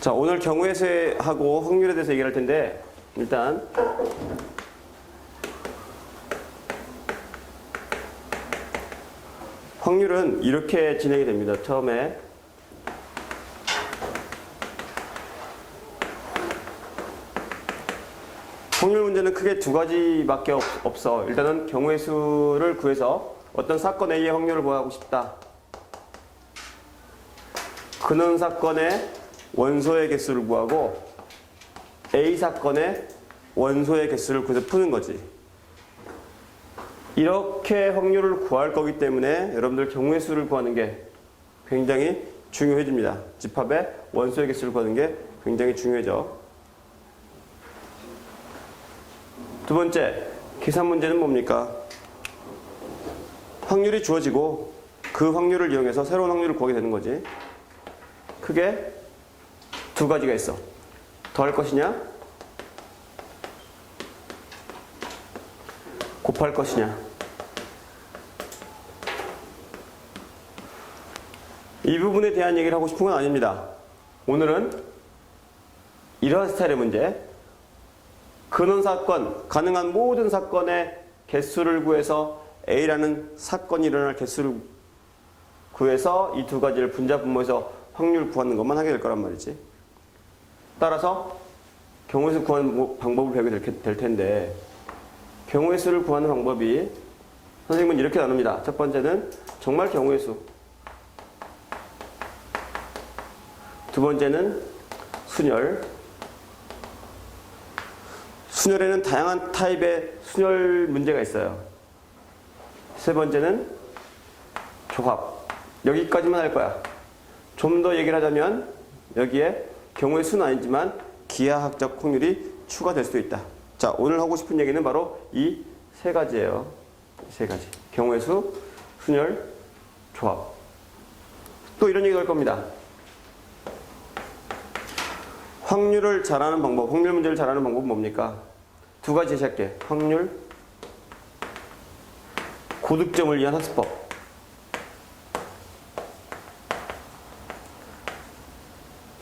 자, 오늘 경우의 수하고 확률에 대해서 얘기할 텐데, 일단 확률은 이렇게 진행이 됩니다. 처음에 확률 문제는 크게 두 가지밖에 없어. 일단은 경우의 수를 구해서 어떤 사건 A의 확률을 구하고 싶다. 그는 사건의 원소의 개수를 구하고 A 사건의 원소의 개수를 구해서 푸는 거지. 이렇게 확률을 구할 거기 때문에 여러분들 경우의 수를 구하는 게 굉장히 중요해집니다. 집합의 원소의 개수를 구하는 게 굉장히 중요해져. 두 번째, 계산 문제는 뭡니까? 확률이 주어지고 그 확률을 이용해서 새로운 확률을 구하게 되는 거지. 크게 두 가지가 있어. 더할 것이냐? 곱할 것이냐? 이 부분에 대한 얘기를 하고 싶은 건 아닙니다. 오늘은 이러한 스타일의 문제, 근원 사건, 가능한 모든 사건의 개수를 구해서 A라는 사건이 일어날 개수를 구해서 이 두 가지를 분자 분모해서 확률 구하는 것만 하게 될 거란 말이지. 따라서 경우의 수 구하는 방법을 배우게 될 텐데, 경우의 수를 구하는 방법이 선생님은 이렇게 나눕니다. 첫 번째는 정말 경우의 수, 두 번째는 순열. 순열에는 다양한 타입의 순열 문제가 있어요. 세 번째는 조합. 여기까지만 할 거야. 좀 더 얘기를 하자면 여기에 경우의 수는 아니지만 기하학적 확률이 추가될 수도 있다. 자, 오늘 하고 싶은 얘기는 바로 이 세 가지예요. 세 가지. 경우의 수, 순열, 조합. 또 이런 얘기 할 겁니다. 확률을 잘하는 방법, 확률 문제를 잘하는 방법은 뭡니까? 두 가지 제시할게. 확률, 고득점을 위한 학습법.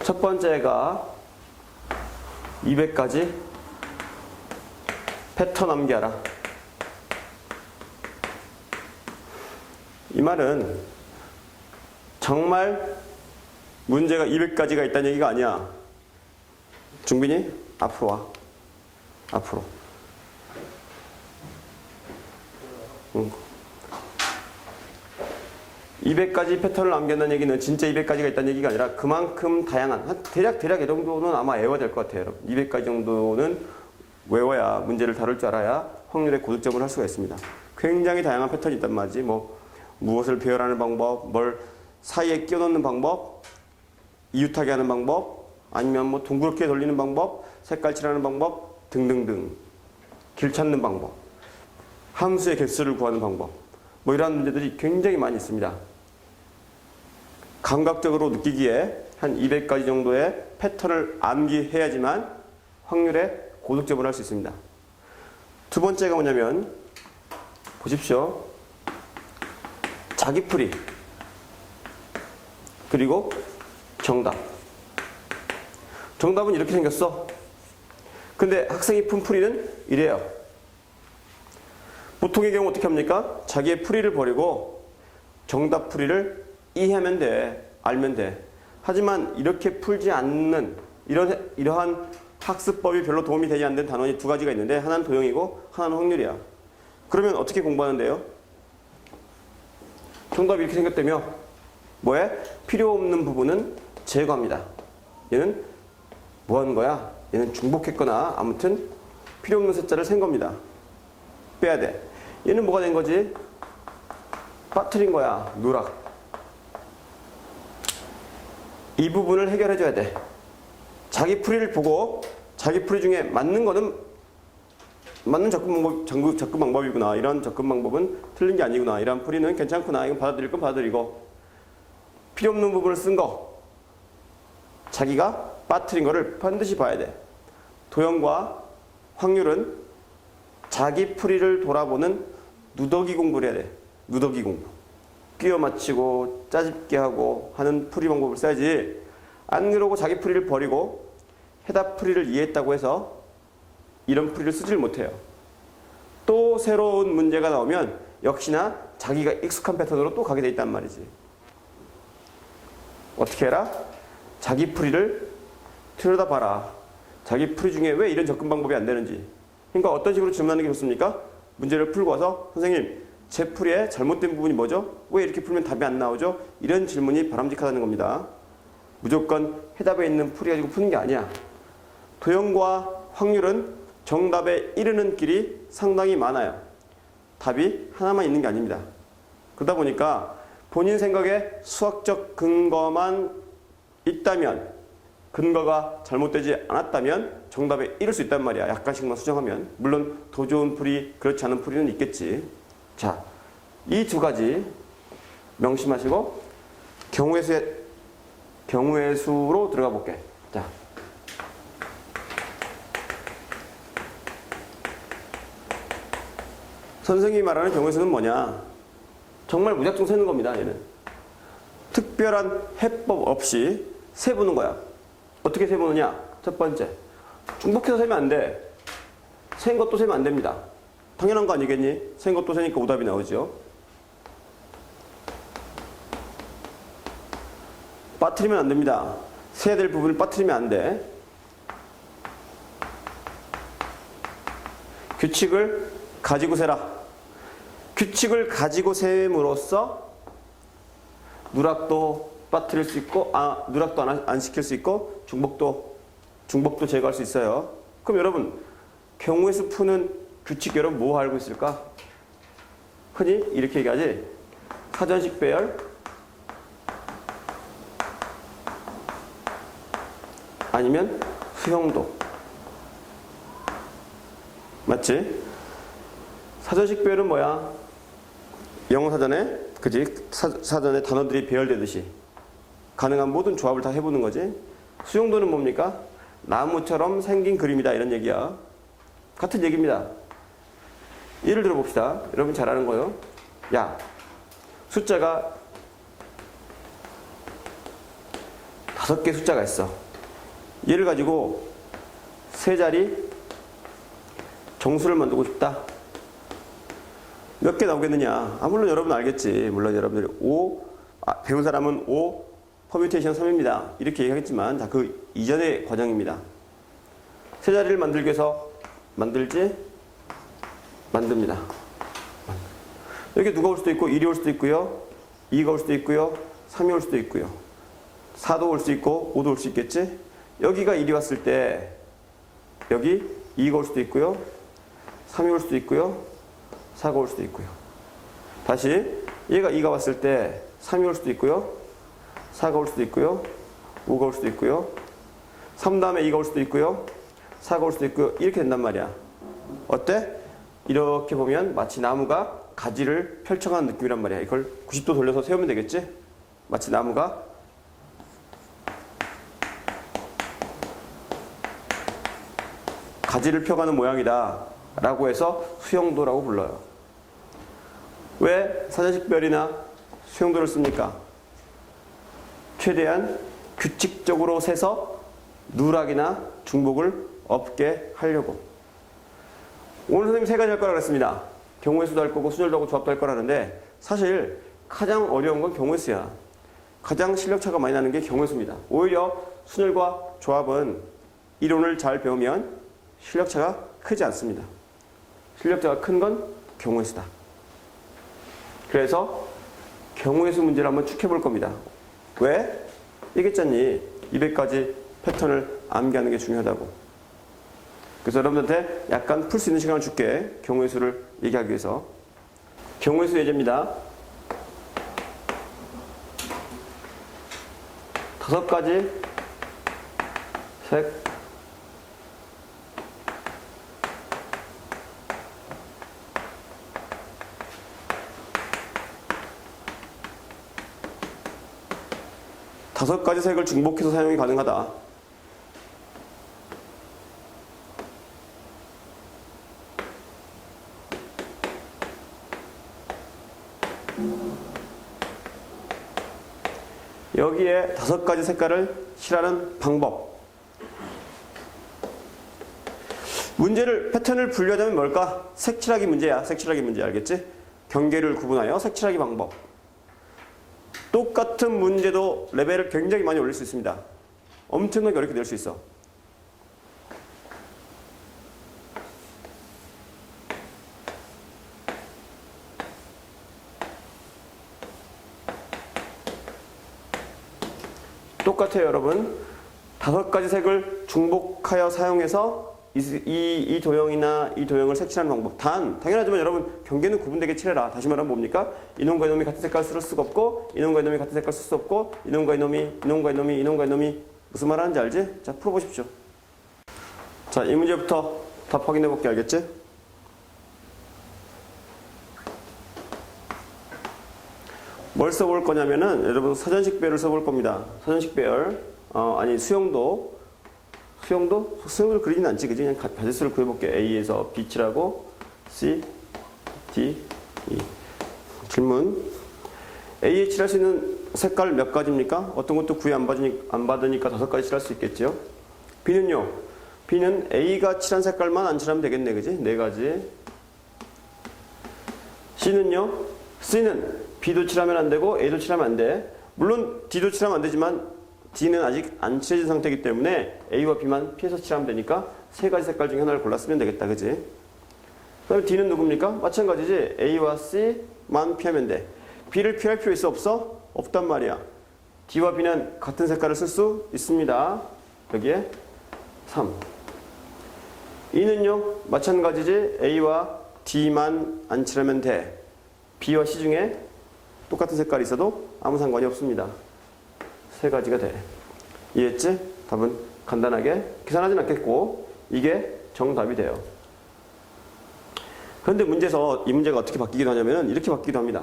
첫 번째가 200가지 패턴 암기하라. 이 말은 정말 문제가 200가지가 있다는 얘기가 아니야. 중빈이 앞으로 와. 앞으로. 응. 200가지 패턴을 남겼다는 얘기는 진짜 200가지가 있다는 얘기가 아니라 그만큼 다양한, 대략 이 정도는 아마 외워야 될 것 같아요. 여러분. 200가지 정도는 외워야, 문제를 다룰 줄 알아야 확률의 고득점을 할 수가 있습니다. 굉장히 다양한 패턴이 있단 말이지. 무엇을 배열하는 방법, 뭘 사이에 끼워 넣는 방법, 이웃하게 하는 방법, 아니면 둥그렇게 돌리는 방법, 색깔 칠하는 방법 등등등. 길 찾는 방법, 함수의 개수를 구하는 방법, 이러한 문제들이 굉장히 많이 있습니다. 감각적으로 느끼기에 한 200가지 정도의 패턴을 암기해야지만 확률에 고득점을 할 수 있습니다. 두 번째가 뭐냐면 보십시오. 자기풀이 그리고 정답. 정답은 이렇게 생겼어. 근데 학생이 푼 풀이는 이래요. 보통의 경우 어떻게 합니까? 자기의 풀이를 버리고 정답 풀이를 이해하면 돼. 알면 돼. 하지만 이렇게 풀지 않는 이러한 학습법이 별로 도움이 되지 않는 단원이 두 가지가 있는데, 하나는 도형이고 하나는 확률이야. 그러면 어떻게 공부하는데요? 정답이 이렇게 생겼다며 뭐해? 필요 없는 부분은 제거합니다. 얘는 뭐 하는 거야? 얘는 중복했거나 아무튼 필요 없는 숫자를 센 겁니다. 빼야 돼. 얘는 뭐가 된 거지? 빠뜨린 거야. 누락. 이 부분을 해결해 줘야 돼. 자기 풀이를 보고 자기 풀이 중에 맞는 거는 맞는 접근 방법이구나. 이런 접근 방법은 틀린 게 아니구나. 이런 풀이는 괜찮구나. 이건 받아들일 건 받아들이고, 필요 없는 부분을 쓴 거, 자기가 빠뜨린 거를 반드시 봐야 돼. 도형과 확률은 자기 풀이를 돌아보는 누더기 공부를 해야 돼. 누더기 공부. 끼워 맞추고 짜집게 하고 하는 풀이 방법을 써야지, 안 그러고 자기 풀이를 버리고 해답 풀이를 이해했다고 해서 이런 풀이를 쓰질 못해요. 또 새로운 문제가 나오면 역시나 자기가 익숙한 패턴으로 또 가게 돼 있단 말이지. 어떻게 해라? 자기 풀이를 들여다봐라. 자기 풀이 중에 왜 이런 접근 방법이 안 되는지. 그러니까 어떤 식으로 질문하는 게 좋습니까? 문제를 풀고 와서 선생님, 제 풀이에 잘못된 부분이 뭐죠? 왜 이렇게 풀면 답이 안 나오죠? 이런 질문이 바람직하다는 겁니다. 무조건 해답에 있는 풀이 가지고 푸는 게 아니야. 도형과 확률은 정답에 이르는 길이 상당히 많아요. 답이 하나만 있는 게 아닙니다. 그러다 보니까 본인 생각에 수학적 근거만 있다면, 근거가 잘못되지 않았다면 정답에 이를 수 있단 말이야. 약간씩만 수정하면. 물론 더 좋은 풀이, 그렇지 않은 풀이는 있겠지. 자, 이 두 가지 명심하시고 경우의 수로 들어가 볼게. 자, 선생님이 말하는 경우의 수는 뭐냐? 정말 무작정 세는 겁니다. 얘는 특별한 해법 없이 세보는 거야. 어떻게 세보느냐? 첫 번째, 중복해서 세면 안 돼. 센 것도 세면 안 됩니다. 당연한 거 아니겠니? 센 것도 세니까 오답이 나오죠. 빠뜨리면 안 됩니다. 세야 될 부분을 빠뜨리면 안 돼. 규칙을 가지고 세라. 규칙을 가지고 셈으로써 누락도 빠뜨릴 수 있고, 누락도 안 시킬 수 있고, 중복도 제거할 수 있어요. 그럼 여러분, 경우의 수 푸는 규칙 여러분 뭐 알고 있을까? 흔히 이렇게 얘기하지. 사전식 배열, 아니면 수형도. 맞지? 사전식 배열은 뭐야? 영어 사전에, 그지? 사전에 단어들이 배열되듯이 가능한 모든 조합을 다 해보는 거지. 수용도는 뭡니까? 나무처럼 생긴 그림이다, 이런 얘기야. 같은 얘기입니다. 예를 들어 봅시다. 여러분 잘 아는 거요. 야, 숫자가 5개 숫자가 있어. 얘를 가지고 세 자리 정수를 만들고 싶다. 몇 개 나오겠느냐? 물론 여러분 알겠지. 물론 여러분들이 배운 사람은 5, 퍼뮤테이션 3입니다. 이렇게 얘기하겠지만, 자, 그 이전의 과정입니다. 세 자리를 만들기 위해서 만듭니다. 여기 누가 올 수도 있고, 1이 올 수도 있고요, 2가 올 수도 있고요, 3이 올 수도 있고요, 4도 올 수 있고, 5도 올 수 있겠지? 여기가 1이 왔을 때, 여기 2가 올 수도 있고요, 3이 올 수도 있고요, 4가 올 수도 있고요. 다시 얘가 2가 왔을 때 3이 올 수도 있고요, 4가 올 수도 있고요, 5가 올 수도 있고요, 3 다음에 2가 올 수도 있고요, 4가 올 수도 있고요. 이렇게 된단 말이야. 어때? 이렇게 보면 마치 나무가 가지를 펼쳐가는 느낌이란 말이야. 이걸 90도 돌려서 세우면 되겠지? 마치 나무가 가지를 펴가는 모양이다 라고 해서 수형도라고 불러요. 왜 사전식별이나 수형도를 씁니까? 최대한 규칙적으로 세서 누락이나 중복을 없게 하려고. 오늘 선생님 세 가지 할 거라 그랬습니다. 경우의 수도 할 거고 순열도 하고 조합도 할 거라는데, 사실 가장 어려운 건 경우의 수야. 가장 실력차가 많이 나는 게 경우의 수입니다. 오히려 순열과 조합은 이론을 잘 배우면 실력차가 크지 않습니다. 실력차가 큰 건 경우의 수다. 그래서 경우의 수 문제를 한번 쭉 해볼 겁니다. 왜? 얘기했잖니. 200가지 패턴을 암기하는 게 중요하다고. 그래서 여러분들한테 약간 풀 수 있는 시간을 줄게. 경우의 수를 얘기하기 위해서. 경우의 수 예제입니다. 5가지 색, 다섯 가지 색을 중복해서 사용이 가능하다. 여기에 5가지 색깔을 칠하는 방법. 문제를, 패턴을 분류하자면 뭘까? 색칠하기 문제야. 색칠하기 문제 알겠지? 경계를 구분하여 색칠하기 방법. 똑같은 문제도 레벨을 굉장히 많이 올릴 수 있습니다. 엄청나게 어렵게 낼 수 있어. 똑같아요, 여러분. 5가지 색을 중복하여 사용해서 이 도형이나 이 도형을 색칠하는 방법. 당연하지만 여러분, 경계는 구분되게 칠해라. 다시 말하면 뭡니까? 이놈과 이놈이 같은 색깔을 쓸 수가 없고, 이놈과 이놈이 같은 색깔을 쓸 수 없고, 이놈과 이놈이 무슨 말 하는지 알지? 자, 풀어보십시오. 자, 이 문제부터 답 확인해 볼게. 알겠지? 뭘 써볼 거냐면은 여러분 사전식 배열을 써볼 겁니다. 사전식 배열. 아니 수용도 수용도를 그리진 않지, 그지? 그냥 가지수를 구해볼게. A에서 B 칠하고 C, D, E. 질문. A에 칠할 수 있는 색깔 몇 가지입니까? 어떤 것도 구애 안 받으니까 5가지 칠할 수 있겠죠. B는요. B는 A가 칠한 색깔만 안 칠하면 되겠네, 그지? 4가지. C는요. C는 B도 칠하면 안 되고 A도 칠하면 안 돼. 물론 D도 칠하면 안 되지만 D는 아직 안 칠해진 상태이기 때문에 A와 B만 피해서 칠하면 되니까 3가지 색깔 중에 하나를 골랐으면 되겠다. 그지? 그 다음에 D는 누굽니까? 마찬가지지. A와 C만 피하면 돼. B를 피할 필요 있어? 없어? 없단 말이야. D와 B는 같은 색깔을 쓸 수 있습니다. 여기에 3. E는요. 마찬가지지. A와 D만 안 칠하면 돼. B와 C 중에 똑같은 색깔이 있어도 아무 상관이 없습니다. 3가지가 돼. 이해했지? 답은 간단하게 계산하진 않겠고 이게 정답이 돼요. 그런데 문제에서 이 문제가 어떻게 바뀌기도 하냐면 이렇게 바뀌기도 합니다.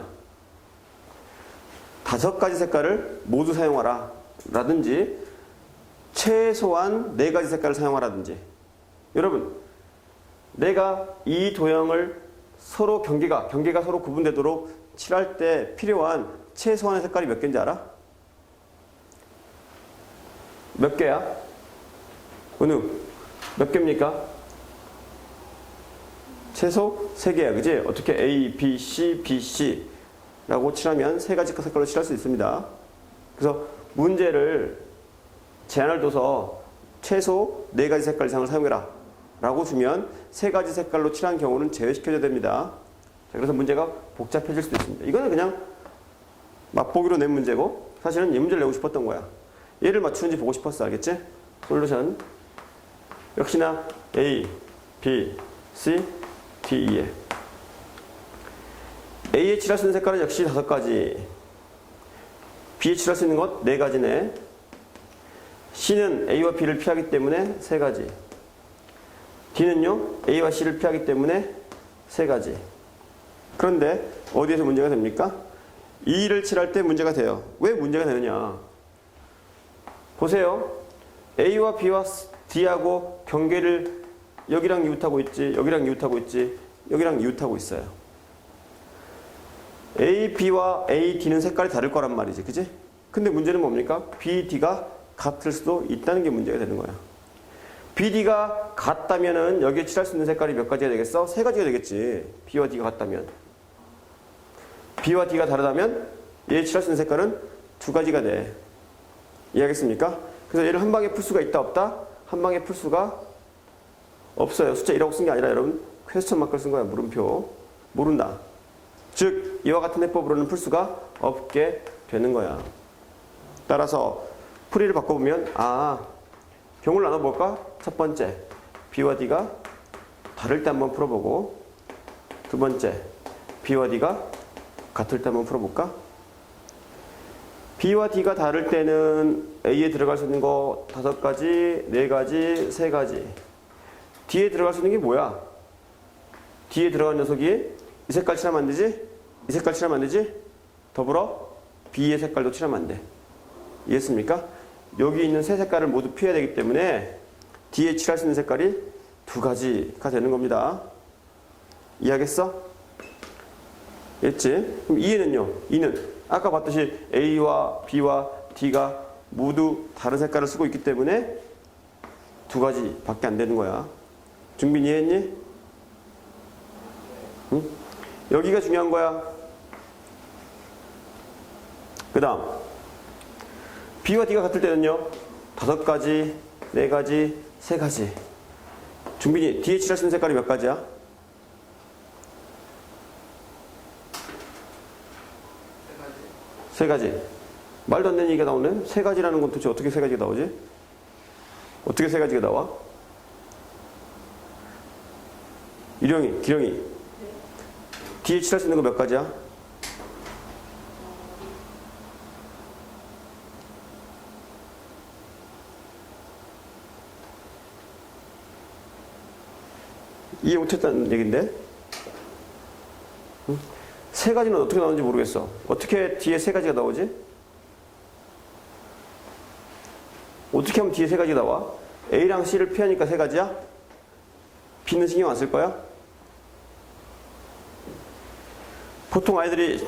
5가지 색깔을 모두 사용하라 라든지 최소한 4가지 색깔을 사용하라든지. 여러분, 내가 이 도형을 서로 경계가 서로 구분되도록 칠할 때 필요한 최소한의 색깔이 몇 개인지 알아? 몇 개야? 은우, 몇 개입니까? 최소 3개야, 그지? 어떻게 A, B, C, B, C 라고 칠하면 3가지 색깔로 칠할 수 있습니다. 그래서 문제를 제한을 둬서 최소 4가지 색깔 이상을 사용해라 라고 주면 3가지 색깔로 칠한 경우는 제외시켜줘야 됩니다. 자, 그래서 문제가 복잡해질 수도 있습니다. 이거는 그냥 맛보기로 낸 문제고 사실은 이 문제를 내고 싶었던 거야. 얘를 맞추는지 보고 싶었어. 알겠지? 솔루션. 역시나 A, B, C, D, E에 A에 칠할 수 있는 색깔은 역시 5가지. B에 칠할 수 있는 것 4가지네. C는 A와 B를 피하기 때문에 3가지. D는요. A와 C를 피하기 때문에 3가지. 그런데 어디에서 문제가 됩니까? E를 칠할 때 문제가 돼요. 왜 문제가 되느냐? 보세요. A와 B와 D하고 경계를 여기랑 이웃하고 있지, 여기랑 이웃하고 있지, 여기랑 이웃하고 있어요. A, B와 A, D는 색깔이 다를 거란 말이지, 그지? 근데 문제는 뭡니까? B, D가 같을 수도 있다는 게 문제가 되는 거야. B, D가 같다면은 여기에 칠할 수 있는 색깔이 몇 가지가 되겠어? 3가지가 되겠지. B와 D가 같다면. B와 D가 다르다면 얘에 칠할 수 있는 색깔은 2가지가 돼. 이해하겠습니까? 그래서 얘를 한 방에 풀 수가 있다 없다? 한 방에 풀 수가 없어요. 숫자 1하고 쓴 게 아니라 여러분 퀘스천 마크를 쓴 거야. 물음표. 모른다. 즉 이와 같은 해법으로는 풀 수가 없게 되는 거야. 따라서 풀이를 바꿔보면 경우를 나눠볼까? 첫 번째, B와 D가 다를 때 한번 풀어보고, 두 번째, B와 D가 같을 때 한번 풀어볼까? B와 D가 다를 때는 A에 들어갈 수 있는 거 5가지, 4가지, 3가지. D에 들어갈 수 있는 게 뭐야? D에 들어간 녀석이 이 색깔 칠하면 안 되지? 이 색깔 칠하면 안 되지? 더불어 B의 색깔도 칠하면 안 돼. 이해했습니까? 여기 있는 3색깔을 모두 피해야 되기 때문에 D에 칠할 수 있는 색깔이 2가지가 되는 겁니다. 이해하겠어? 이해했지? 그럼 E는요? E는 아까 봤듯이 A와 B와 D가 모두 다른 색깔을 쓰고 있기 때문에 두 가지밖에 안 되는 거야. 준비 이해했니? 응? 여기가 중요한 거야. 그 다음 B와 D가 같을 때는요 5가지, 4가지, 3가지. 준빈이 D에 칠할 수 있는 색깔이 몇 가지야? 세 가지. 말도 안 되는 얘기가 나오네. 3가지라는 건 도대체 어떻게 3가지가 나오지? 어떻게 3가지가 나와? 기령이 D에 칠할 수 있는 거 몇 가지야? 이해 못했다는 얘기인데? 응? 3가지는 어떻게 나오는지 모르겠어. 어떻게 뒤에 3가지가 나오지? 어떻게 하면 뒤에 3가지가 나와? A랑 C를 피하니까 3가지야? B는 신경 안 쓸 거야? 보통 아이들이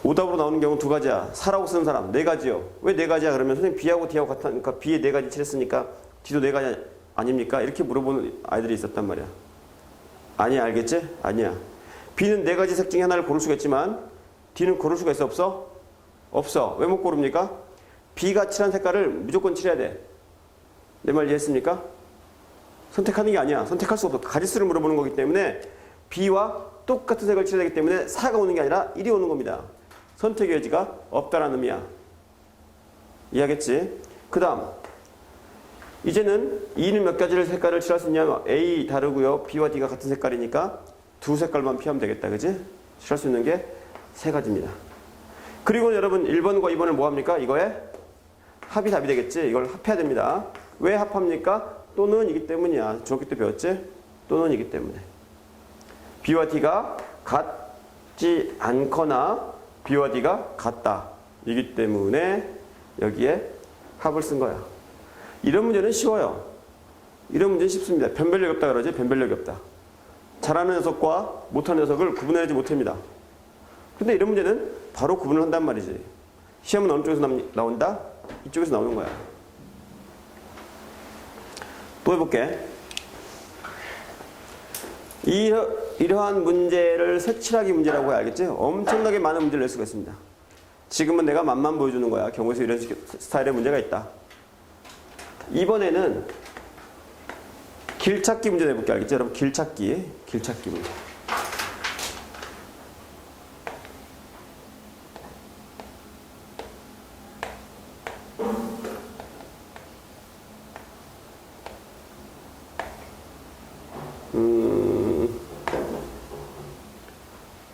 오답으로 나오는 경우 2가지야. 4라고 쓰는 사람 4가지요. 왜 4가지야? 그러면 선생님 B하고 D하고 같으니까 B에 4가지 칠했으니까 D도 4가지 아닙니까? 이렇게 물어보는 아이들이 있었단 말이야. 아니야, 알겠지? 아니야. B는 4가지 색 중에 하나를 고를 수가 있지만 D는 고를 수가 있어? 없어? 없어. 왜 못 고릅니까? B가 칠한 색깔을 무조건 칠해야 돼. 내 말 이해했습니까? 선택하는 게 아니야. 선택할 수 없어. 가지수를 물어보는 거기 때문에 B와 똑같은 색을 칠해야 되기 때문에 4가 오는 게 아니라 1이 오는 겁니다. 선택의 여지가 없다라는 의미야. 이해하겠지? 그 다음 이제는 E는 몇 가지를 색깔을 칠할 수 있냐면 A 다르고요. B와 D가 같은 색깔이니까 2 색깔만 피하면 되겠다. 그지? 칠할 수 있는 게 3가지입니다. 그리고 여러분 1번과 2번을 뭐 합니까? 이거에 합이 답이 되겠지? 이걸 합해야 됩니다. 왜 합합니까? 또는 이기 때문이야. 중학교 때 배웠지? 또는 이기 때문에. B와 D가 같지 않거나 B와 D가 같다. 이기 때문에 여기에 합을 쓴 거야. 이런 문제는 쉬워요. 이런 문제는 쉽습니다. 변별력이 없다 그러지? 변별력이 없다. 잘하는 녀석과 못하는 녀석을 구분해내지 못합니다. 근데 이런 문제는 바로 구분을 한단 말이지. 시험은 어느 쪽에서 나온다? 이쪽에서 나오는 거야. 또 해볼게. 이러한 문제를 색칠하기 문제라고 해야 알겠지? 엄청나게 많은 문제를 낼 수가 있습니다. 지금은 내가 맛만 보여주는 거야. 경우에서 이런 스타일의 문제가 있다. 이번에는 길찾기 문제 내볼게. 알겠지? 여러분 길찾기 문제.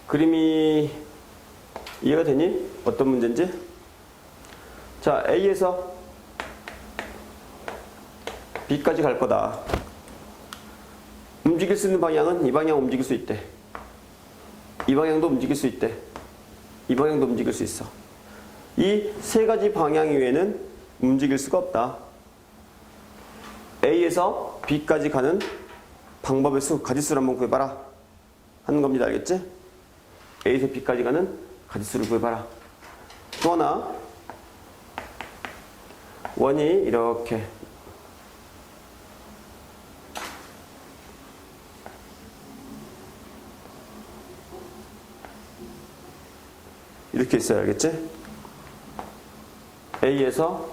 그림이 이해가 되니? 어떤 문제인지? 자, A에서 B까지 갈 거다. 움직일 수 있는 방향은 이 방향 움직일 수 있대. 이 방향도 움직일 수 있대. 이 방향도 움직일 수 있어. 이 3가지 방향 이외에는 움직일 수가 없다. A에서 B까지 가는 방법의 수, 가지수를 한번 구해봐라 하는 겁니다. 알겠지? A에서 B까지 가는 가지수를 구해봐라. 또 하나, 원이 이렇게 이렇게 있어요. 알겠지? A에서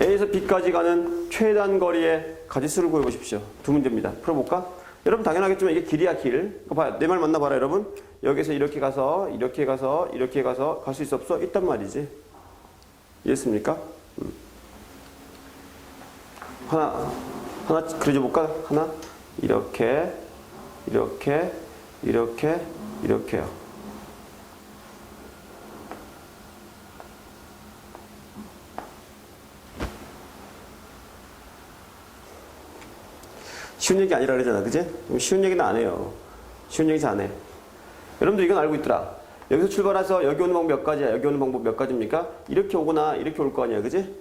A에서 B까지 가는 최단 거리의 가지수를 구해보십시오. 2문제입니다. 풀어볼까? 여러분 당연하겠지만 이게 길이야 길. 내 말 맞나 봐라 여러분. 여기서 이렇게 가서 이렇게 가서 이렇게 가서 갈 수 있어 없어? 있단 말이지. 이해했습니까? 하나 그려줘볼까? 하나 이렇게 이렇게 이렇게 이렇게요. 쉬운 얘기 아니라 그러잖아. 그지? 쉬운 얘기는 안 해요. 쉬운 얘기 잘 안 해. 여러분들 이건 알고 있더라. 여기서 출발해서 여기 오는 방법 몇 가지야? 여기 오는 방법 몇 가지입니까? 이렇게 오거나 이렇게 올 거 아니야, 그지?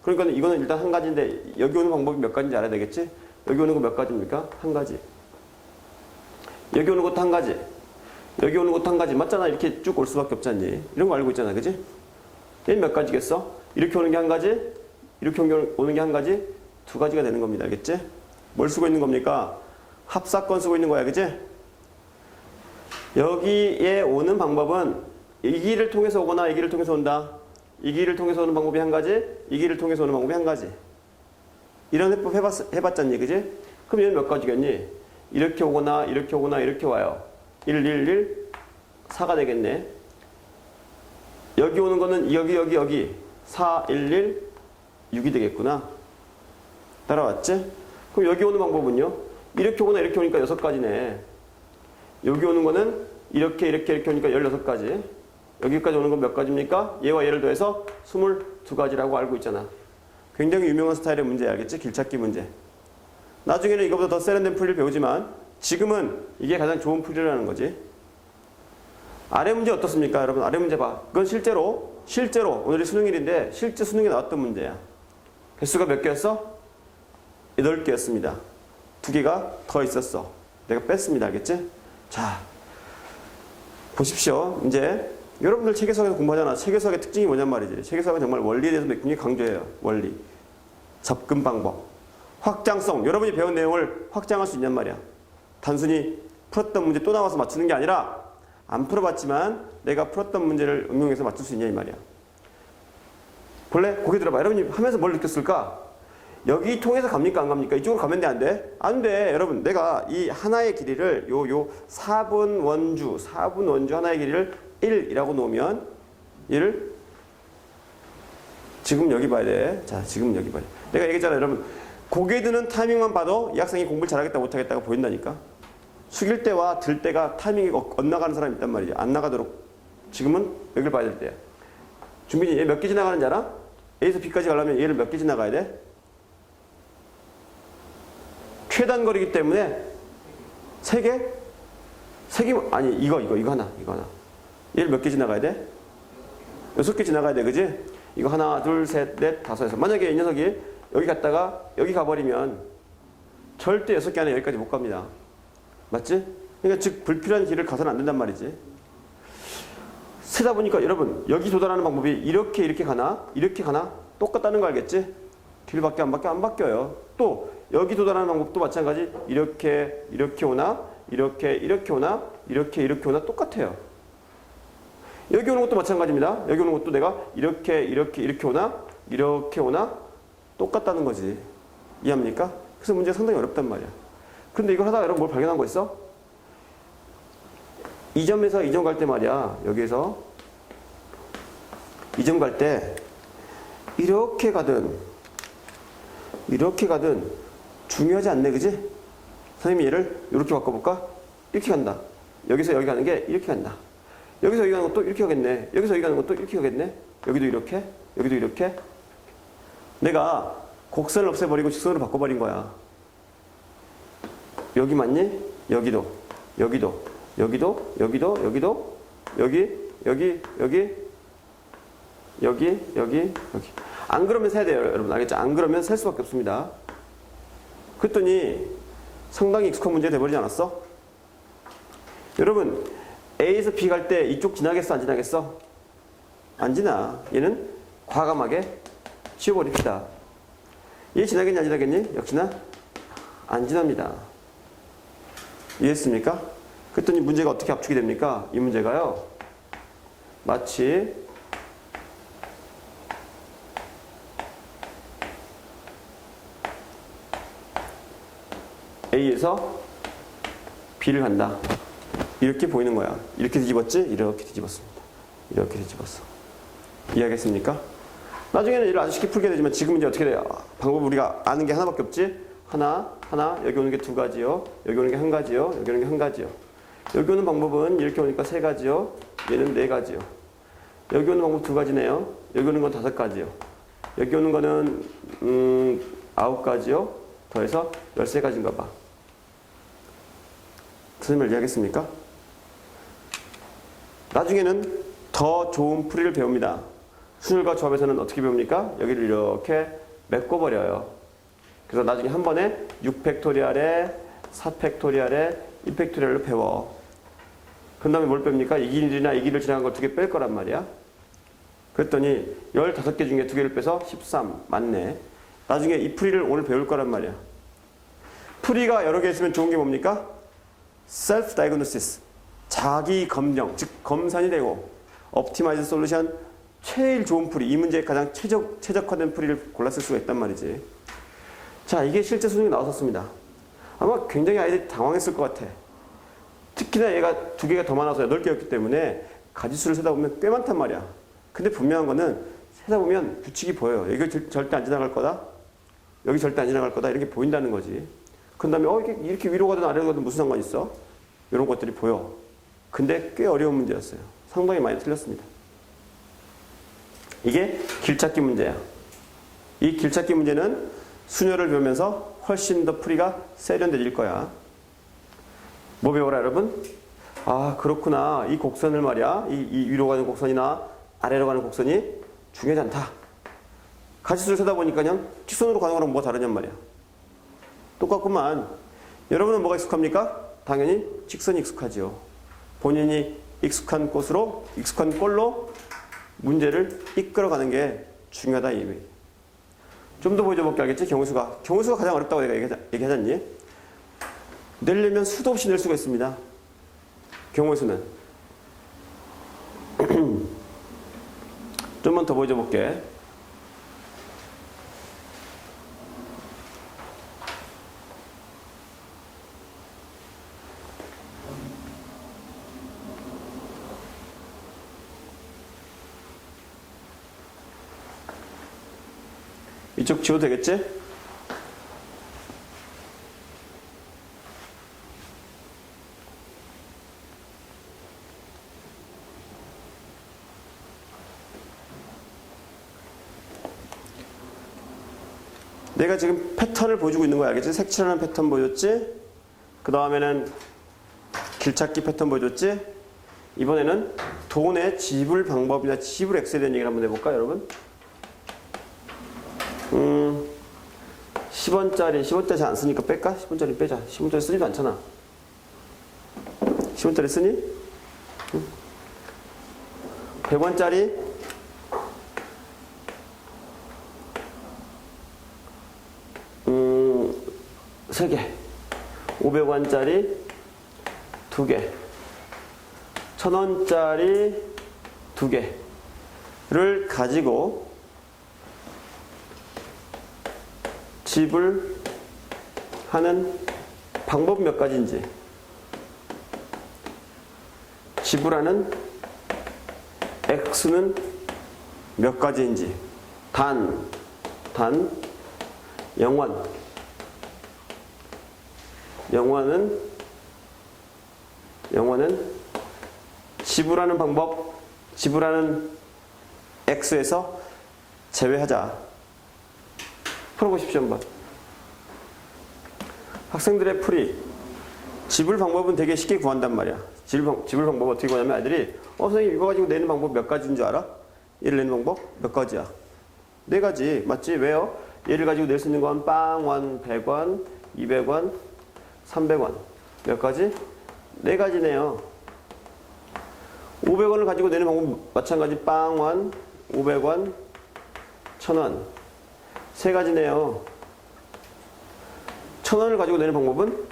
그러니까 이거는 일단 한 가지인데 여기 오는 방법이 몇 가지인지 알아야 되겠지? 여기 오는 거 몇 가지입니까? 한 가지. 여기 오는 것도 한 가지. 여기 오는 것도 한 가지. 맞잖아. 이렇게 쭉 올 수밖에 없지 않니? 이런 거 알고 있잖아, 그지? 얘는 몇 가지겠어? 이렇게 오는 게 한 가지, 이렇게 오는 게 한 가지, 두 가지가 되는 겁니다. 알겠지? 뭘 쓰고 있는 겁니까? 합사건 쓰고 있는 거야, 그지? 여기에 오는 방법은 이 길을 통해서 오거나 이 길을 통해서 온다. 이 길을 통해서 오는 방법이 한 가지, 이 길을 통해서 오는 방법이 한 가지. 이런 해법 해봤잖니, 그지? 그럼 얘는 몇 가지겠니? 이렇게 오거나 이렇게 오거나 이렇게 와요. 1, 1, 1, 4가 되겠네. 여기 오는 거는 여기 4, 1, 1, 6이 되겠구나. 따라왔지? 그럼 여기 오는 방법은요? 이렇게 오거나 이렇게 오니까 6가지네. 여기 오는 거는 이렇게 오니까 16가지. 여기까지 오는 건 몇 가지입니까? 얘와 얘를 더해서 22가지라고 알고 있잖아. 굉장히 유명한 스타일의 문제 알겠지? 길찾기 문제. 나중에는 이거보다 더 세련된 풀이를 배우지만 지금은 이게 가장 좋은 풀이라는 거지. 아래 문제 어떻습니까? 여러분 아래 문제 봐. 그건 실제로 오늘이 수능일인데 실제 수능에 나왔던 문제야. 개수가 몇 개였어? 8개였습니다. 2개가 더 있었어. 내가 뺐습니다. 알겠지? 자, 보십시오. 이제 여러분들 체계수학에서 공부하잖아. 체계수학의 특징이 뭐냔 말이지. 체계수학은 정말 원리에 대해서 굉장히 강조해요. 원리. 접근 방법. 확장성. 여러분이 배운 내용을 확장할 수 있냔 말이야. 단순히 풀었던 문제 또 나와서 맞추는 게 아니라 안 풀어봤지만 내가 풀었던 문제를 응용해서 맞출 수 있냐 이 말이야. 본래 고개 들어봐. 여러분이 하면서 뭘 느꼈을까? 여기 통해서 갑니까 안 갑니까? 이쪽으로 가면 돼 안 돼? 안 돼. 여러분 내가 이 하나의 길이를 요 4분 원주 하나의 길이를 1이라고 놓으면 얘를 지금 여기 봐야 돼. 자, 지금 여기 봐야 돼. 내가 얘기했잖아. 여러분 고개 드는 타이밍만 봐도 이 학생이 공부를 잘하겠다 못하겠다가 보인다니까. 숙일 때와 들 때가 타이밍이 엇나가는 사람이 있단 말이지. 안 나가도록 지금은 여기를 봐야 될 때야. 준빈이 얘 몇 개 지나가는지 알아? A에서 B까지 가려면 얘를 몇 개 지나가야 돼? 최단 거리이기 때문에 3개? 3개 아니 이거 하나. 얘를 몇 개 지나가야 돼? 6개 지나가야 돼. 그지? 이거 하나 둘 셋 넷 다섯에서 만약에 이 녀석이 여기 갔다가 여기 가버리면 절대 6개 안에 여기까지 못 갑니다. 맞지? 그러니까 즉 불필요한 길을 가서는 안 된단 말이지. 세다 보니까 여러분 여기 도달하는 방법이 이렇게 가나 똑같다는 거 알겠지? 뒤를 바뀌어 안 바뀌어요. 또 여기 도달하는 방법도 마찬가지. 이렇게 오나 이렇게 오나 똑같아요. 여기 오는 것도 마찬가지입니다. 여기 오는 것도 내가 이렇게 오나 똑같다는 거지. 이해합니까? 그래서 문제가 상당히 어렵단 말이야. 근데 이걸 하다가 여러분 뭘 발견한 거 있어? 이 점에서 이 점 갈 때 말이야. 여기에서 이 점 갈 때 이렇게 가든 중요하지 않네. 그지? 선생님이 얘를 이렇게 바꿔볼까? 이렇게 간다. 여기서 여기 가는 게 이렇게 간다. 여기서 여기 가는 것도 이렇게 가겠네. 여기서 여기 가는 것도 이렇게 가겠네. 여기도 이렇게. 내가 곡선을 없애버리고 직선으로 바꿔버린 거야. 여기 맞니? 여기도. 여기. 안 그러면 세야 돼요. 여러분 알겠죠? 안 그러면 셀 수밖에 없습니다. 그랬더니 상당히 익숙한 문제 돼버리지 않았어? 여러분 A에서 B 갈 때 이쪽 지나겠어? 안 지나겠어? 안 지나. 얘는 과감하게 지워버립시다. 얘 지나겠니? 안 지나겠니? 역시나 안 지납니다. 이해했습니까? 그랬더니 문제가 어떻게 압축이 됩니까? 이 문제가요. 마치 A에서 B를 간다. 이렇게 보이는 거야. 이렇게 뒤집었지? 이렇게 뒤집었습니다. 이렇게 뒤집었어. 이해하겠습니까? 나중에는 얘를 아주 쉽게 풀게 되지만 지금은 이제 어떻게 돼요? 방법 우리가 아는 게 하나밖에 없지? 하나, 여기 오는 게 2가지요. 여기 오는 게 1가지요. 여기 오는 게 1가지요. 여기 오는 방법은 이렇게 오니까 3가지요. 얘는 4가지요. 여기 오는 방법 2가지네요. 여기 오는 건 5가지요. 여기 오는 거는 9가지요. 더해서 13가지인가 봐. 선생님을 이해하겠습니까? 나중에는 더 좋은 풀이를 배웁니다. 순열과 조합에서는 어떻게 배웁니까? 여기를 이렇게 메꿔버려요. 그래서 나중에 한 번에 6팩토리알에 4팩토리알에 2팩토리알로 배워. 그 다음에 뭘 뺍니까? 이 길이나 이 길을 지나간 걸 2개 뺄 거란 말이야. 그랬더니 15개 중에 2개를 빼서 13. 맞네. 나중에 이 풀이를 오늘 배울 거란 말이야. 풀이가 여러 개 있으면 좋은 게 뭡니까? self diagnosis. 자기 검정, 즉 검산이 되고 optimized solution, 제일 좋은 풀이, 이 문제에 가장 최적화된 풀이를 골랐을 수가 있단 말이지. 자, 이게 실제 수능에 나왔었습니다. 아마 굉장히 아이들이 당황했을 것 같아. 특히나 얘가 2개가 더 많아서 8개였기 때문에 가지수를 세다 보면 꽤 많단 말이야. 근데 분명한 거는 세다 보면 규칙이 보여요. 여기 절대 안 지나갈 거다. 여기 절대 안 지나갈 거다. 이렇게 보인다는 거지. 그 다음에 이렇게 위로 가든 아래로 가든 무슨 상관 있어? 이런 것들이 보여. 근데 꽤 어려운 문제였어요. 상당히 많이 틀렸습니다. 이게 길찾기 문제야. 이 길찾기 문제는 순열을 배우면서 훨씬 더 풀이가 세련돼질 거야. 뭐 배워라 여러분? 아 그렇구나. 이 곡선을 말이야. 이 위로 가는 곡선이나 아래로 가는 곡선이 중요하지 않다. 가지수를 세다 보니까 그냥 직선으로 가는 거랑 뭐가 다르냔 말이야. 똑같구만. 여러분은 뭐가 익숙합니까? 당연히 직선이 익숙하죠. 본인이 익숙한 꼴로 문제를 이끌어가는 게 중요하다 이 얘기. 좀 더 보여줘볼게. 알겠지? 경우수가 가장 어렵다고 내가 얘기하잖니? 내려면 수도 없이 낼 수가 있습니다. 경우수는 좀만 더 보여줘볼게. 이쪽 지워도 되겠지? 내가 지금 패턴을 보여주고 있는 거야. 알겠지? 색칠하는 패턴 보여줬지? 그 다음에는 길찾기 패턴 보여줬지? 이번에는 돈의 지불 방법이나 지불 액수에 대한 얘기를 한번 해볼까, 여러분? 10원짜리 잘 안 쓰니까 뺄까? 10원짜리 빼자. 10원짜리 쓰지도 않잖아. 10원짜리 쓰니? 100원짜리 3개, 500원짜리 2개, 1000원짜리 2개를 가지고 지불하는 방법 몇 가지인지, 지불하는 액수는 몇 가지인지, 영원은 지불하는 방법, 지불하는 액수에서 제외하자. 풀어보십시오 한번. 학생들의 풀이, 지불 방법은 되게 쉽게 구한단 말이야. 지불 방법 어떻게 구하냐면 아이들이 선생님 이거 가지고 내는 방법 몇 가지인 줄 알아? 얘를 내는 방법 몇 가지야? 4가지 맞지? 왜요? 얘를 가지고 낼 수 있는 건 빵원, 100원, 200원, 300원. 몇 가지? 4가지네요. 500원을 가지고 내는 방법 마찬가지. 빵원, 500원, 1000원. 3가지네요. 1000원을 가지고 내는 방법은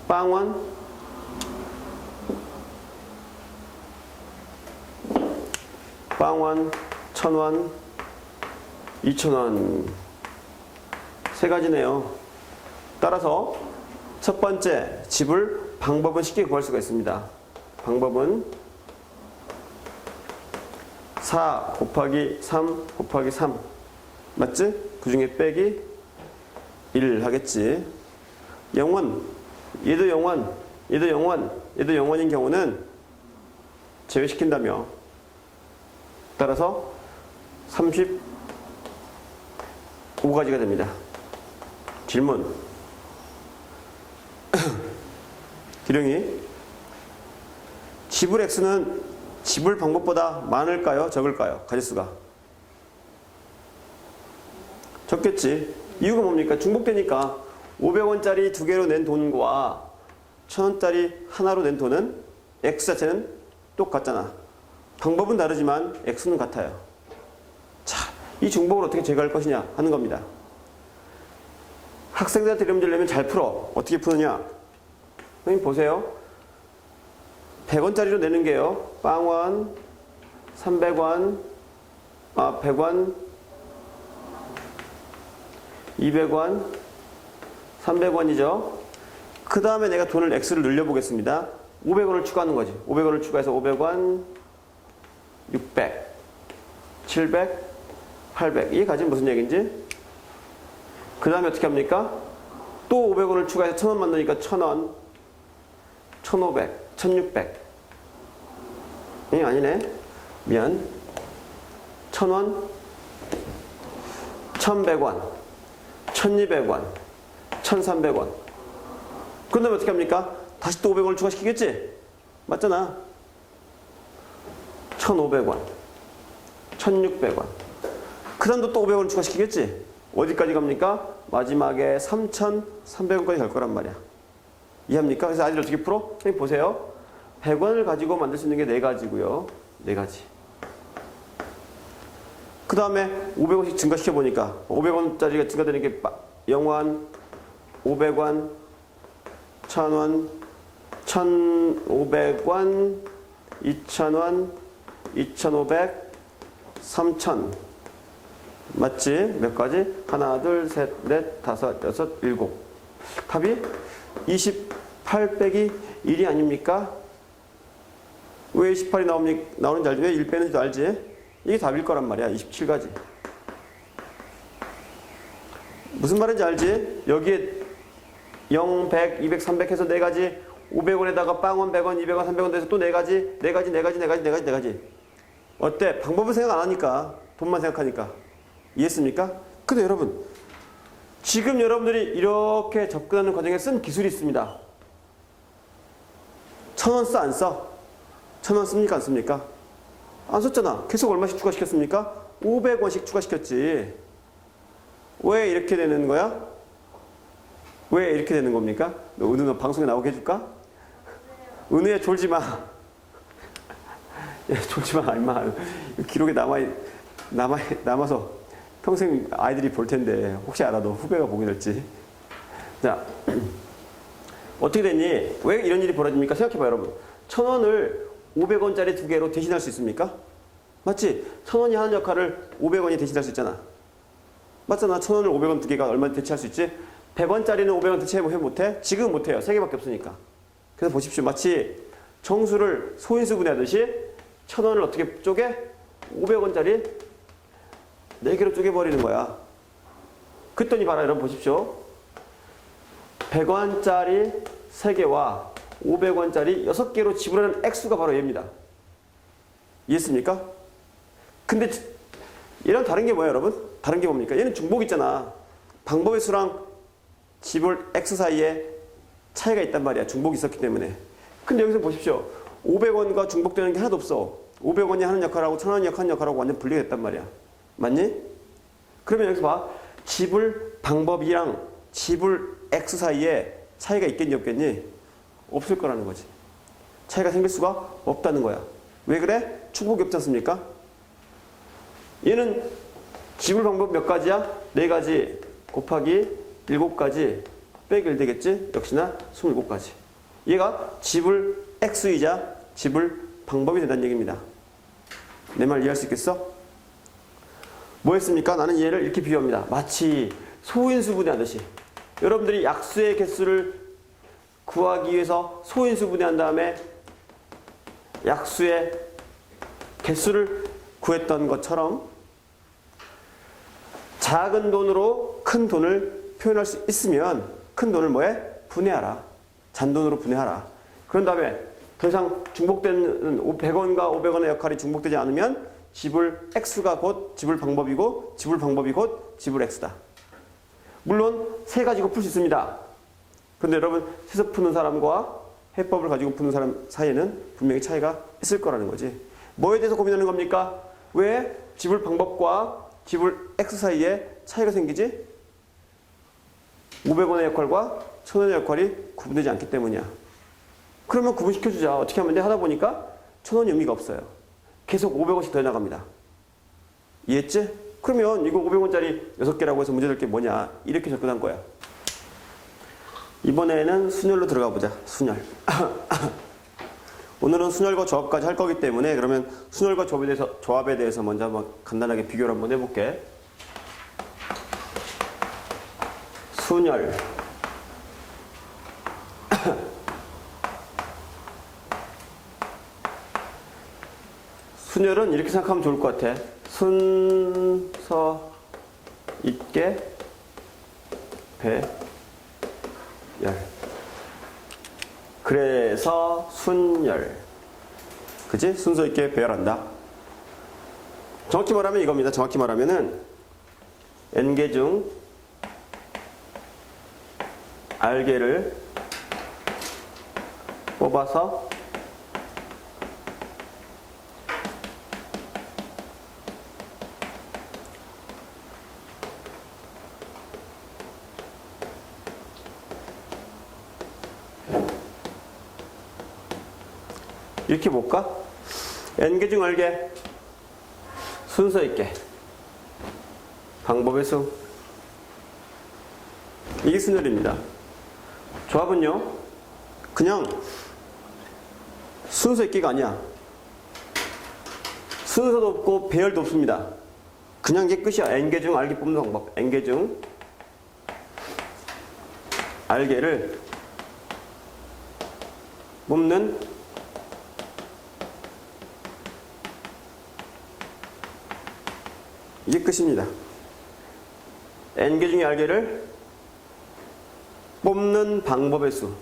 빵원, 1000원, 2000원. 3가지네요. 따라서 첫 번째 지불 방법은 쉽게 구할 수가 있습니다. 방법은 4 곱하기 3 곱하기 3 맞지? 그 중에 빼기 1 하겠지. 얘도 0인 경우는 제외시킨다며. 따라서 35가지가 됩니다. 질문. 기령이 지불 X는 지불 방법보다 많을까요? 적을까요? 가짓수가. 적겠지. 이유가 뭡니까? 중복되니까 500원짜리 두 개로 낸 돈과 1000원짜리 하나로 낸 돈은 X 자체는 똑같잖아. 방법은 다르지만 X는 같아요. 자, 이 중복을 어떻게 제거할 것이냐 하는 겁니다. 학생들한테 이름 주려면 잘 풀어. 어떻게 푸느냐? 선생님 보세요. 100원짜리로 내는 게요. 빵원, 300원, 100원, 200원, 300원이죠. 그 다음에 내가 돈을 X를 늘려보겠습니다. 500원을 추가하는 거지. 500원을 추가해서 500원, 600, 700, 800. 이게 가진 무슨 얘기인지? 그 다음에 어떻게 합니까? 또 500원을 추가해서 1000원 만드니까 1000원, 1500, 1600. 아니네. 미안. 1000원, 1100원, 1200원, 1300원. 그 다음에 어떻게 합니까? 다시 또 500원을 추가시키겠지? 맞잖아. 1500원, 1600원. 그 다음도 또 500원을 추가시키겠지? 어디까지 갑니까? 마지막에 3300원까지 갈 거란 말이야. 이해합니까? 그래서 아이들 어떻게 풀어? 선생님 보세요. 100원을 가지고 만들 수 있는 게 4가지고요. 4가지. 그 다음에 500원씩 증가시켜보니까 500원짜리가 증가되는 게 0원, 500원, 1000원, 1500원, 2000원, 2500, 3000. 맞지? 몇 가지? 하나, 둘, 셋, 넷, 다섯, 여섯, 일곱. 답이 28 빼기 1이 아닙니까? 왜 28이 나오는지 알지? 왜 1 빼는지도 알지? 이게 답일 거란 말이야. 27가지. 무슨 말인지 알지? 여기에 0, 100, 200, 300 해서 4가지, 500원에다가 빵원, 100원, 200원, 300원 돼서 또 4가지, 4가지, 4가지, 4가지, 4가지, 4가지. 어때? 방법을 생각 안 하니까. 돈만 생각하니까. 이해했습니까? 근데 여러분, 지금 여러분들이 이렇게 접근하는 과정에 쓴 기술이 있습니다. 1000원 써, 안 써? 1000원 씁니까, 안 씁니까? 안 썼잖아. 계속 얼마씩 추가시켰습니까? 500원씩 추가시켰지. 왜 이렇게 되는 거야? 왜 이렇게 되는 겁니까? 은우 너 방송에 나오게 해줄까? 은우야 졸지 마. 야, 졸지 마, 임마. 기록에 남아서 평생 아이들이 볼 텐데 혹시 알아? 너 후배가 보게 될지. 자, 어떻게 됐니? 왜 이런 일이 벌어집니까? 생각해봐요, 여러분. 1000원을 500원짜리 두 개로 대신할 수 있습니까? 맞지? 1000원이 하는 역할을 500원이 대신할 수 있잖아. 맞잖아. 1000원을 500원 두 개가 얼마나 대체할 수 있지? 100원짜리는 500원 대체 못해? 지금 못해요. 3개밖에 없으니까. 그래서 보십시오. 마치 정수를 소인수분해하듯이 1000원을 어떻게 쪼개? 500원짜리 4개로 쪼개버리는 거야. 그랬더니 봐라. 여러분 보십시오. 100원짜리 3개와 500원짜리 6개로 지불하는 액수가 바로 얘입니다. 이해했습니까? 근데 얘랑 다른 게 뭐예요, 여러분? 다른 게 뭡니까? 얘는 중복 있잖아. 방법의 수랑 지불 X 사이에 차이가 있단 말이야. 중복이 있었기 때문에. 근데 여기서 보십시오. 500원과 중복되는 게 하나도 없어. 500원이 하는 역할하고 1000원이 하는 역할하고 완전 분리가 됐단 말이야. 맞니? 그러면 여기서 봐. 지불 방법이랑 지불 X 사이에 차이가 있겠니 없겠니? 없을 거라는 거지. 차이가 생길 수가 없다는 거야. 왜 그래? 축복이 없지 않습니까? 얘는 지불 방법 몇 가지야? 4가지 곱하기 7가지 빼기 1 되겠지? 역시나 27가지. 얘가 지불 X이자 지불 방법이 된다는 얘기입니다. 내 말 이해할 수 있겠어? 뭐 했습니까? 나는 얘를 이렇게 비유합니다. 마치 소인수분해하듯이. 여러분들이 약수의 개수를 구하기 위해서 소인수분해한 다음에 약수의 개수를 구했던 것처럼 작은 돈으로 큰 돈을 표현할 수 있으면 큰 돈을 뭐해? 분해하라. 잔돈으로 분해하라. 그런 다음에 더 이상 중복되는 100원과 500원의 역할이 중복되지 않으면 지불 X가 곧 지불 방법이고 지불 방법이 곧 지불 X다. 물론 3가지고 풀 수 있습니다. 근데 여러분 세서 푸는 사람과 해법을 가지고 푸는 사람 사이에는 분명히 차이가 있을 거라는 거지. 뭐에 대해서 고민하는 겁니까? 왜 지불 방법과 지불 X 사이에 차이가 생기지? 500원의 역할과 1000원의 역할이 구분되지 않기 때문이야. 그러면 구분시켜주자. 어떻게 하면 돼? 하다 보니까 1000원이 의미가 없어요. 계속 500원씩 더 나갑니다. 이해했지? 그러면 이거 500원짜리 6개라고 해서 문제 될 게 뭐냐? 이렇게 접근한 거야. 이번에는 순열로 들어가 보자. 순열. 오늘은 순열과 조합까지 할 거기 때문에 그러면 순열과 조합에 대해서 먼저 한번 간단하게 비교를 한번 해볼게. 순열. 순열은 이렇게 생각하면 좋을 것 같아. 순서 있게 배열. 그래서 순열. 그지? 순서 있게 배열한다. 정확히 말하면 이겁니다. 정확히 말하면은 n개 중 r개를 뽑아서 이렇게 볼까? n개 중 r개 순서 있게 방법의 수. 이게 순열입니다. 조합은요 그냥 순서 있기가 아니야. 순서도 없고 배열도 없습니다. 그냥 이게 끝이야. n개 중 r개 뽑는 방법. n개 중 r개를 뽑는 이게 끝입니다. n개 중에 r개를 뽑는 방법의 수.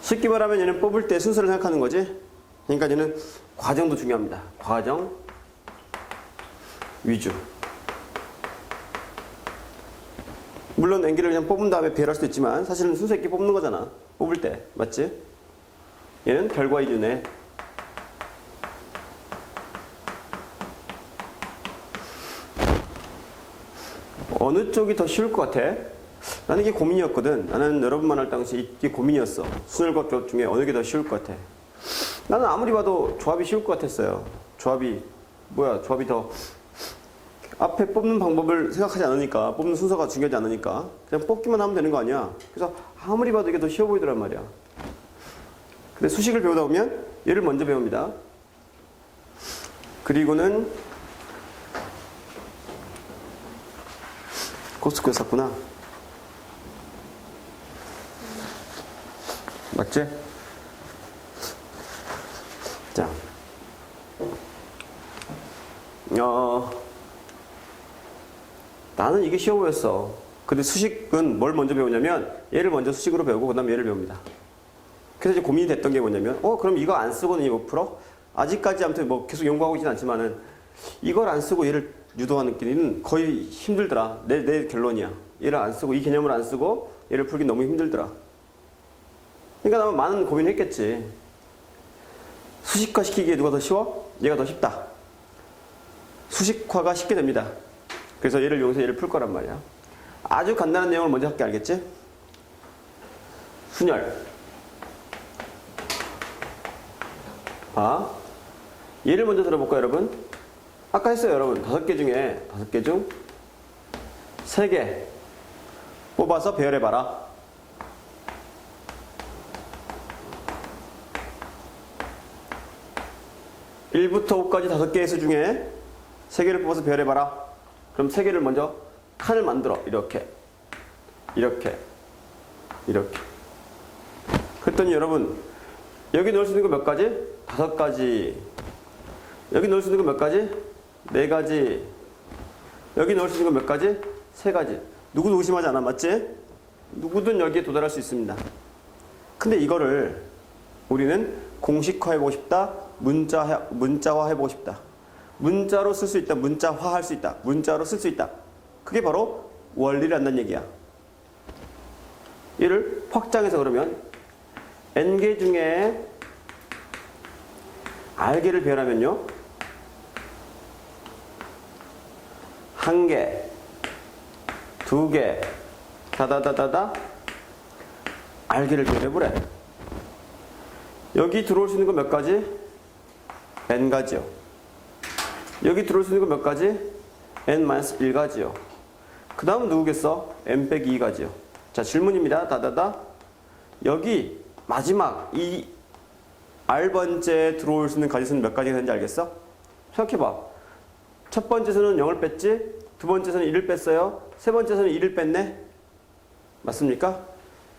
쉽게 말하면 얘는 뽑을 때 순서를 생각하는 거지. 그러니까 얘는 과정도 중요합니다. 과정 위주. 물론 n개를 그냥 뽑은 다음에 배열할 수도 있지만 사실은 순서 있게 뽑는 거잖아. 뽑을 때. 맞지? 얘는 결과 위주네. 어느 쪽이 더 쉬울 것 같아? 나는 이게 고민이었거든. 나는 여러분만 할 당시 이게 고민이었어. 순열과 조합 중에 어느 게 더 쉬울 것 같아? 나는 아무리 봐도 조합이 쉬울 것 같았어요. 조합이 더 앞에 뽑는 방법을 생각하지 않으니까, 뽑는 순서가 중요하지 않으니까 그냥 뽑기만 하면 되는 거 아니야. 그래서 아무리 봐도 이게 더 쉬워 보이더란 말이야. 근데 수식을 배우다 보면 얘를 먼저 배웁니다. 그리고는 코스트코에서 샀구나. 맞지? 자, 나는 이게 쉬워 보였어. 근데 수식은 뭘 먼저 배우냐면 얘를 먼저 수식으로 배우고 그 다음에 얘를 배웁니다. 그래서 이제 고민이 됐던 게 뭐냐면 그럼 이거 안 쓰고는 이거 풀어? 아직까지 아무튼 뭐 계속 연구하고 있진 않지만은 이걸 안 쓰고 얘를 유도하는 길은 거의 힘들더라. 내 결론이야. 얘를 안 쓰고 이 개념을 안 쓰고 얘를 풀기 너무 힘들더라. 그러니까 나는 많은 고민을 했겠지. 수식화 시키기에 누가 더 쉬워? 얘가 더 쉽다. 수식화가 쉽게 됩니다. 그래서 얘를 이용해서 얘를 풀 거란 말이야. 아주 간단한 내용을 먼저 할게. 알겠지? 순열. 얘를 먼저 들어볼까요, 여러분? 아까 했어요, 여러분. 5개 중에 5개 중 3개 뽑아서 배열해봐라. 1부터 5까지 5개의 수 중에 3개를 뽑아서 배열해봐라. 그럼 3개를 먼저 칸을 만들어. 이렇게. 그랬더니 여러분, 여기 넣을 수 있는 거 몇 가지? 5가지. 여기 넣을 수 있는 거 몇 가지? 4가지. 여기 넣을 수 있는 거 몇 가지? 3가지. 누구도 의심하지 않아. 맞지? 누구든 여기에 도달할 수 있습니다. 근데 이거를 우리는 공식화 해보고 싶다. 문자화 해보고 싶다. 문자로 쓸 수 있다. 문자화 할 수 있다. 문자로 쓸 수 있다. 그게 바로 원리를 안다는 얘기야. 얘를 확장해서 그러면 n개 중에 r개를 배열하면요. 1개, 2개, 다다다다다 r개를 배열해보래. 여기 들어올 수 있는 거 몇 가지? n가지요. 여기 들어올 수 있는 거 몇 가지? n-1가지요. 그 다음은 누구겠어? n-2가지요. 자, 질문입니다. 다다다. 여기 마지막 이 r번째 들어올 수 있는 가지수는 몇 가지가 되는지 알겠어? 생각해봐. 첫 번째 수는 0을 뺐지? 두 번째 수는 1을 뺐어요? 세 번째 수는 1을 뺐네? 맞습니까?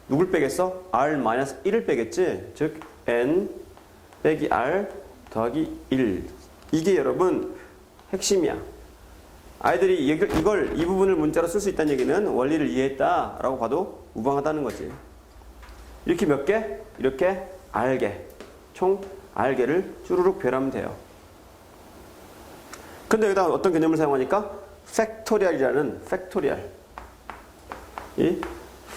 누굴 빼겠어? r-1을 빼겠지? 즉 n 빼기 r 더하기 1. 이게 여러분 핵심이야. 아이들이 이 부분을 문자로 쓸 수 있다는 얘기는 원리를 이해했다라고 봐도 무방하다는 거지. 이렇게 몇 개? 이렇게 r개. 총 r개를 쭈루룩 배열하면 돼요. 근데 여기다 어떤 개념을 사용하니까? 팩토리얼이라는 팩토리얼. 이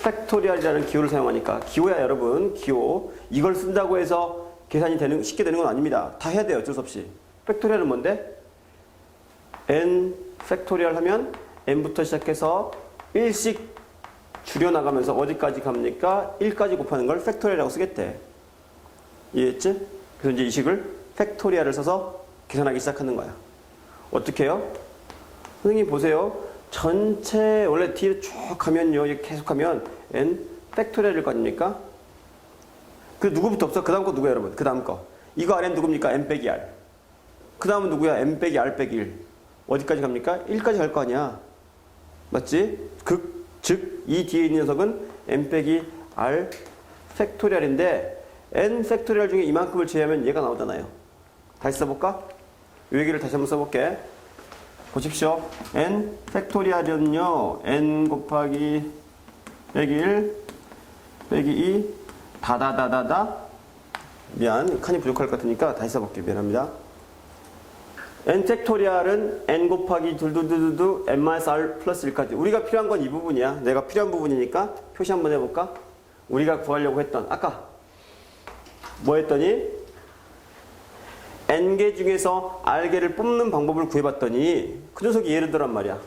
팩토리얼이라는 기호를 사용하니까. 기호야 여러분. 기호. 이걸 쓴다고 해서 계산이 쉽게 되는 건 아닙니다. 다 해야 돼요. 어쩔 수 없이. 팩토리얼은 뭔데? n 팩토리얼 하면 n부터 시작해서 1씩 줄여나가면서 어디까지 갑니까? 1까지 곱하는 걸 팩토리얼이라고 쓰겠대. 이해했지? 그래서 이제 이 식을 팩토리얼을 써서 계산하기 시작하는 거야. 어떻게 해요? 선생님 보세요. 전체 원래 뒤에 쭉 가면요. 이렇게 계속하면 n 팩토리얼일 거 아닙니까? 그 누구부터 없어? 그 다음 거 누구야 여러분? 그 다음 거. 이거 rn 누굽니까? n 빼기 r. 그 다음은 누구야? n 빼기 r 빼기 1. 어디까지 갑니까? 1까지 갈 거 아니야. 맞지? 즉, 이 뒤에 있는 녀석은 n 빼기 r 팩토리얼인데 n 팩토리얼 중에 이만큼을 제외하면 얘가 나오잖아요. 다시 써볼까? 이 얘기를 다시 한번 써볼게. 보십시오. n 팩토리얼은요. n 곱하기 빼기 1 빼기 2 다다다다다 미안. 칸이 부족할 것 같으니까 다시 써볼게. 미안합니다. n 팩토리얼은 n 곱하기 둘둘둘둘 n-r 플러스 1까지. 우리가 필요한 건 이 부분이야. 내가 필요한 부분이니까 표시 한번 해볼까? 우리가 구하려고 했던 아까 뭐 했더니 n개 중에서 r개를 뽑는 방법을 구해봤더니 그 녀석이 예를 들란 말이야.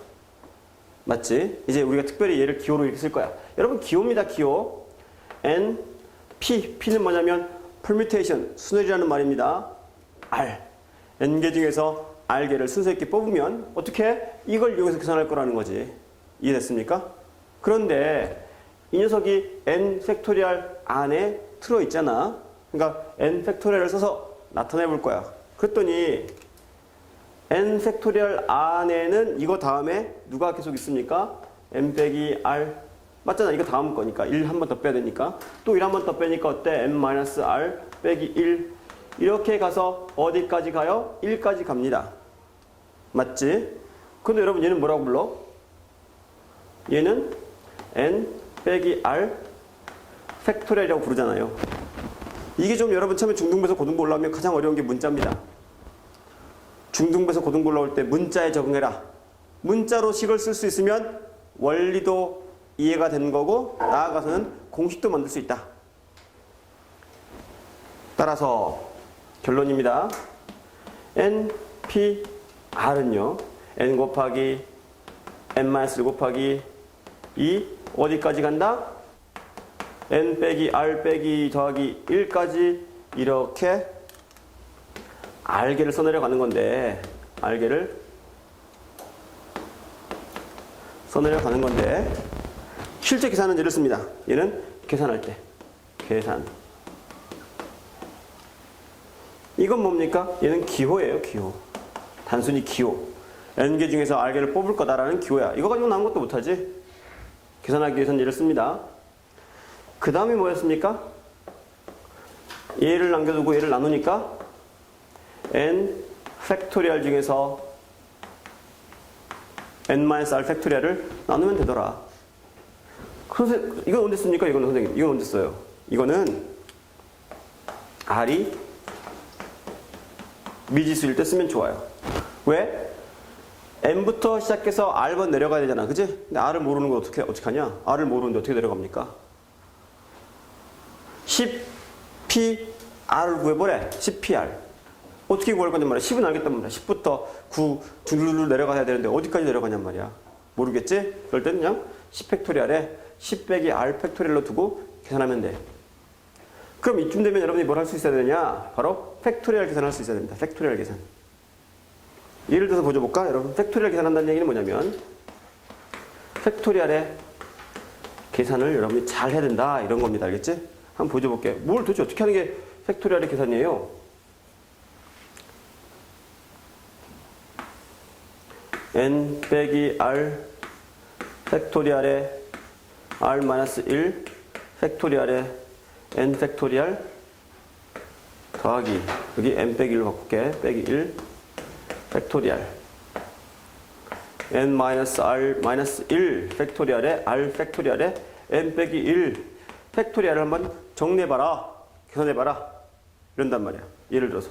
맞지? 이제 우리가 특별히 얘를 기호로 이렇게 쓸 거야. 여러분 기호입니다. 기호. n, p는 뭐냐면 permutation, 순혈이라는 말입니다. r. n개 중에서 r개를 순서 있게 뽑으면 어떻게? 이걸 이용해서 계산할 거라는 거지. 이해됐습니까? 그런데 이 녀석이 n 팩토리얼 안에 들어있잖아. 그러니까 n 팩토리얼을 써서 나타내 볼 거야. 그랬더니 n 팩토리얼 안에는 이거 다음에 누가 계속 있습니까? n 빼기 r 맞잖아. 이거 다음 거니까 1 한 번 더 빼야 되니까 또 1 한 번 더 빼니까 어때? n-r 빼기 1 이렇게 가서 어디까지 가요? 1까지 갑니다. 맞지? 근데 여러분 얘는 뭐라고 불러? 얘는 n 빼기 r 팩토리얼이라고 부르잖아요. 이게 좀 여러분 처음에 중등부에서 고등부 올라오면 가장 어려운 게 문자입니다. 중등부에서 고등부 올라올 때 문자에 적응해라. 문자로 식을 쓸 수 있으면 원리도 이해가 되는 거고 나아가서는 공식도 만들 수 있다. 따라서 결론입니다. n, p, r은요. n 곱하기 n-1 곱하기 2 어디까지 간다? n 빼기 r 빼기 더하기 1까지 이렇게 r개를 써내려 가는 건데 r개를 써내려 가는 건데 실제 계산은 이렇습니다. 얘는 계산할 때 계산 이건 뭡니까? 얘는 기호예요. 기호. 단순히 기호. n개 중에서 r개를 뽑을 거다라는 기호야. 이거 가지고 아무것도 못하지. 계산하기 위해서는 얘를 씁니다. 그 다음이 뭐였습니까? 얘를 남겨두고 얘를 나누니까 n 팩토리얼 중에서 n-r 팩토리얼을 나누면 되더라. 그래서 이건 언제 씁니까? 이거는 선생님. 이건 언제 써요? 이거는 r이 미지수일 때 쓰면 좋아요. 왜? n부터 시작해서 r번 내려가야 되잖아. 그치? 근데 r을 모르는 거 어떻게 하냐? r을 모르는데 어떻게 내려갑니까? 10 PR을 구해보래. 10PR. 어떻게 구할 거냔 말이야. 10은 알겠단 말이야. 10부터 9 줄줄 내려가야 되는데 어디까지 내려가냔 말이야. 모르겠지? 그럴 때는 그냥 10 팩토리얼에 10 빼기 R 팩토리얼로 두고 계산하면 돼. 그럼 이쯤 되면 여러분이 뭘 할 수 있어야 되냐? 바로 팩토리얼 계산할 수 있어야 됩니다. 팩토리얼 계산. 예를 들어서 보여볼까? 여러분, 팩토리얼 계산한다는 얘기는 뭐냐면 팩토리얼의 계산을 여러분이 잘 해야 된다 이런 겁니다. 알겠지? 한번 보여줘볼게. 뭘 도대체 어떻게 하는 게 팩토리얼의 계산이에요? n 빼기 r 팩토리얼의 r-1 팩토리얼의 n 팩토리얼 더하기 여기 n 빼기 1로 바꿀게. 빼기 1 팩토리얼 n-r-1 팩토리얼의 r 팩토리얼의 n 빼기 1 팩토리얼을 한번 정리해봐라. 계산해봐라. 이런단 말이야. 예를 들어서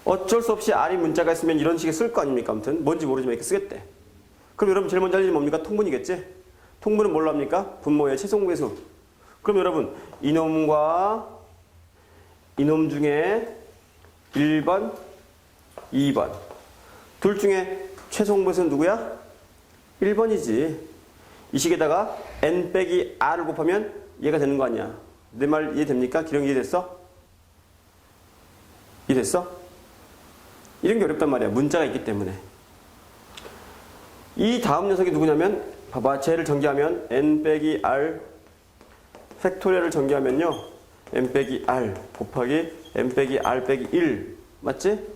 어쩔 수 없이 r이 문자가 있으면 이런 식의 쓸 거 아닙니까? 아무튼 뭔지 모르지만 이렇게 쓰겠대. 그럼 여러분 제일 먼저 할 일이 뭡니까? 통분이겠지? 통분은 뭘로 합니까? 분모의 최소공배수. 그럼 여러분 이놈과 이놈 중에 1번, 2번 둘 중에 최소공배수는 누구야? 1번이지. 이 식에다가 n 빼기 r을 곱하면 얘가 되는 거 아니야. 내 말 이해됩니까? 기령 이해됐어? 이해됐어? 이런 게 어렵단 말이야. 문자가 있기 때문에. 이 다음 녀석이 누구냐면 봐봐. 쟤를 전개하면 n 빼기 r 팩토리얼을 전개하면요. n 빼기 r 곱하기 n 빼기 r 빼기 1 맞지?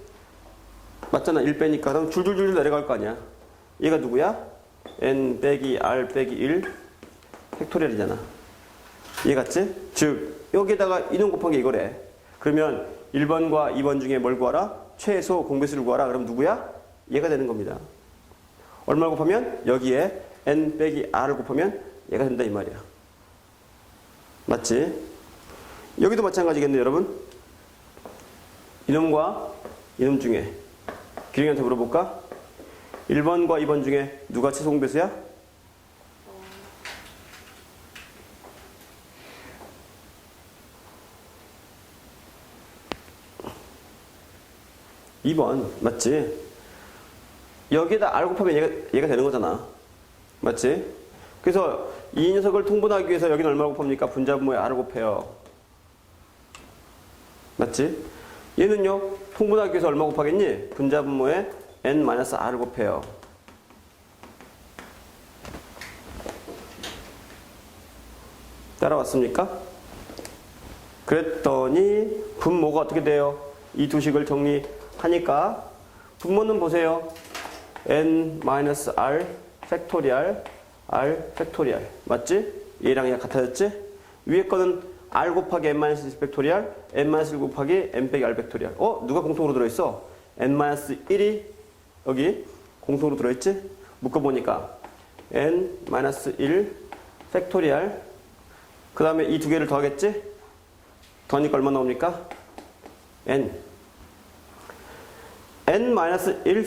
맞잖아. 1 빼니까 그럼 줄줄줄 내려갈 거 아니야. 얘가 누구야? n 빼기 r 빼기 1 팩토리얼이잖아. 이해 갔지? 즉 여기에다가 이놈 곱한 게 이거래. 그러면 1번과 2번 중에 뭘 구하라? 최소 공배수를 구하라. 그럼 누구야? 얘가 되는 겁니다. 얼마 곱하면? 여기에 n 빼기 r을 곱하면 얘가 된다 이 말이야. 맞지? 여기도 마찬가지겠네 여러분. 이놈과 이놈 중에 기령이한테 물어볼까? 1번과 2번 중에 누가 최소 공배수야? 2번 맞지? 여기에다 r 곱하면 얘가 되는 거잖아. 맞지? 그래서 이 녀석을 통분하기 위해서 여기는 얼마 곱합니까? 분자분모에 r을 곱해요. 맞지? 얘는요 통분하기 위해서 얼마 곱하겠니? 분자분모에 n-r을 곱해요. 따라왔습니까? 그랬더니 분모가 어떻게 돼요? 이 두 식을 정리하니까 분모는 보세요. n-r 팩토리얼 r 팩토리얼 맞지? 얘랑 얘가 같아졌지? 위에 거는 r 곱하기 n-1 팩토리얼 n-1 곱하기 n 빼기 r 팩토리얼. 누가 공통으로 들어있어? n-1이 여기 공통으로 들어있지? 묶어보니까 n-1 팩토리얼 그 다음에 이 두 개를 더하겠지? 더하니까 얼마 나옵니까? n-1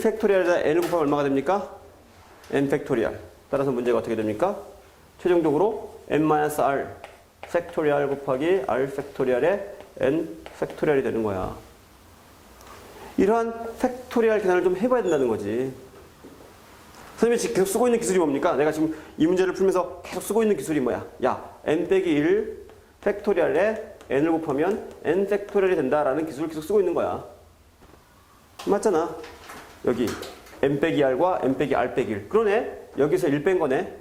팩토리얼에다 n을 곱하면 얼마가 됩니까? n 팩토리얼. 따라서 문제가 어떻게 됩니까? 최종적으로 n-r 팩토리얼 곱하기 r 팩토리얼에 n 팩토리얼이 되는 거야. 이러한 팩토리얼 계산을 좀 해봐야 된다는 거지. 선생님이 지금 계속 쓰고 있는 기술이 뭡니까? 내가 지금 이 문제를 풀면서 계속 쓰고 있는 기술이 뭐야? 야, n 빼기 1 팩토리얼에 n을 곱하면 n 팩토리얼이 된다라는 기술을 계속 쓰고 있는 거야. 맞잖아. 여기 n 빼기 r과 n 빼기 r 빼기 1. 그러네. 여기서 1 뺀 거네.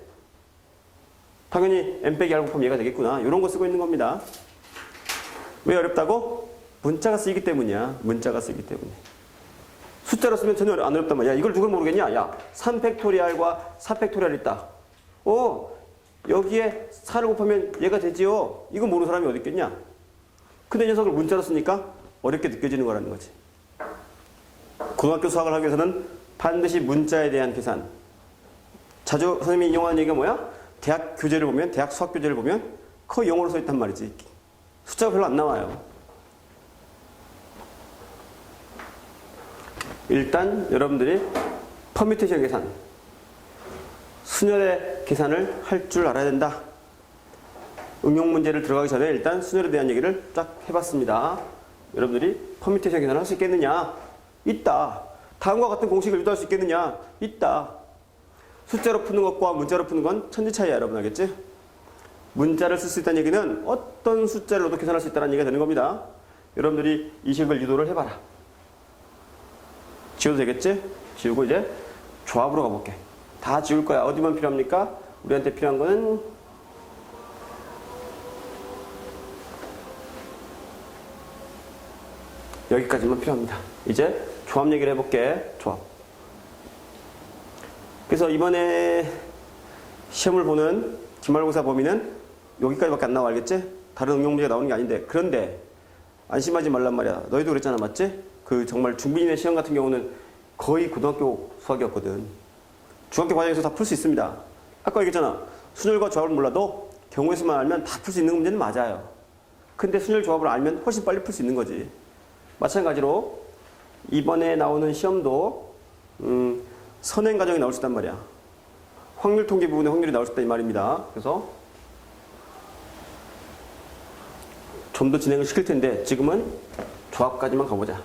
당연히 n 빼기 r 곱하면 얘가 되겠구나. 이런 거 쓰고 있는 겁니다. 왜 어렵다고? 문자가 쓰이기 때문이야. 문자가 쓰이기 때문에. 숫자로 쓰면 전혀 안 어렵단 말이야. 이걸 누굴 모르겠냐? 야, 3팩토리얼과 4팩토리얼 있다. 여기에 4를 곱하면 얘가 되지요. 이거 모르는 사람이 어디 있겠냐? 근데 이 녀석을 문자로 쓰니까 어렵게 느껴지는 거라는 거지. 고등학교 수학을 하기 위해서는 반드시 문자에 대한 계산. 자주 선생님이 이용하는 얘기가 뭐야? 대학 교재를 보면, 대학 수학 교재를 보면 거의 영어로 써 있단 말이지. 숫자가 별로 안 나와요. 일단 여러분들이 퍼뮤테이션 계산, 순열의 계산을 할 줄 알아야 된다. 응용 문제를 들어가기 전에 일단 순열에 대한 얘기를 쫙 해봤습니다. 여러분들이 퍼뮤테이션 계산을 할 수 있겠느냐? 있다. 다음과 같은 공식을 유도할 수 있겠느냐? 있다. 숫자로 푸는 것과 문자로 푸는 건 천지 차이야, 여러분 알겠지? 문자를 쓸 수 있다는 얘기는 어떤 숫자를 넣어도 계산할 수 있다는 얘기가 되는 겁니다. 여러분들이 이 식을 유도를 해봐라. 지워도 되겠지? 지우고 이제 조합으로 가볼게. 다 지울 거야. 어디만 필요합니까? 우리한테 필요한 거는 여기까지만 필요합니다. 이제 조합 얘기를 해볼게. 조합. 그래서 이번에 시험을 보는 기말고사 범위는 여기까지밖에 안 나와. 알겠지? 다른 응용 문제가 나오는 게 아닌데. 그런데 안심하지 말란 말이야. 너희도 그랬잖아. 맞지? 그 정말 중빈인의 시험 같은 경우는 거의 고등학교 수학이었거든. 중학교 과정에서 다 풀 수 있습니다. 아까 얘기했잖아. 순열과 조합을 몰라도 경우의 수만 알면 다 풀 수 있는 문제는 맞아요. 근데 순열 조합을 알면 훨씬 빨리 풀 수 있는 거지. 마찬가지로 이번에 나오는 시험도 선행 과정이 나올 수 있단 말이야. 확률 통계 부분에 확률이 나올 수 있다 이 말입니다. 그래서 좀 더 진행을 시킬 텐데 지금은 조합까지만 가보자.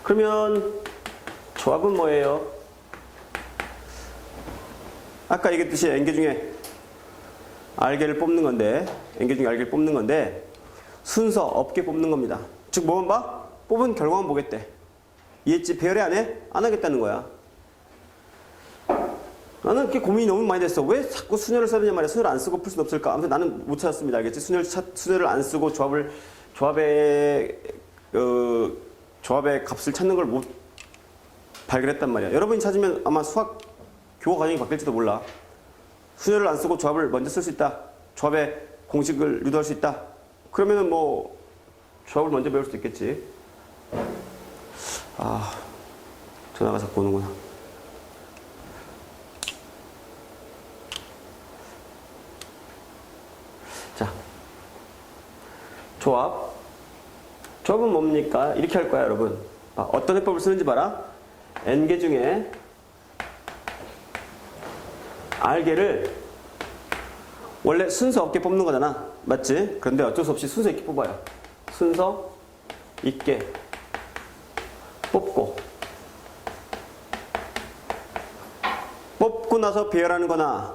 그러면 조합은 뭐예요? 아까 얘기했듯이 N개 중에 R개를 뽑는 건데 N개 중에 R개를 뽑는 건데 순서 없게 뽑는 겁니다. 즉 뭐만 봐? 뽑은 결과만 보겠대. 이해했지? 배열에 안 해? 안 하겠다는 거야. 나는 그게 고민이 너무 많이 됐어. 왜 자꾸 순열을 써야 되냐 말이야. 순열을 안 쓰고 풀 수는 없을까? 아무튼 나는 못 찾았습니다. 알겠지? 순열을 안 쓰고 조합의 값을 찾는 걸 못 발견했단 말이야. 여러분이 찾으면 아마 수학 교과 과정이 바뀔지도 몰라. 순열을 안 쓰고 조합을 먼저 쓸 수 있다. 조합의 공식을 유도할 수 있다. 그러면은 뭐 조합을 먼저 배울 수도 있겠지. 아, 전화가 자꾸 오는구나. 자, 조합은 뭡니까? 이렇게 할 거야, 여러분. 어떤 해법을 쓰는지 봐라. N개 중에 R개를 원래 순서 없게 뽑는 거잖아. 맞지? 그런데 어쩔 수 없이 순서 있게 뽑아요. 순서 있게 뽑고 나서 배열하는 거나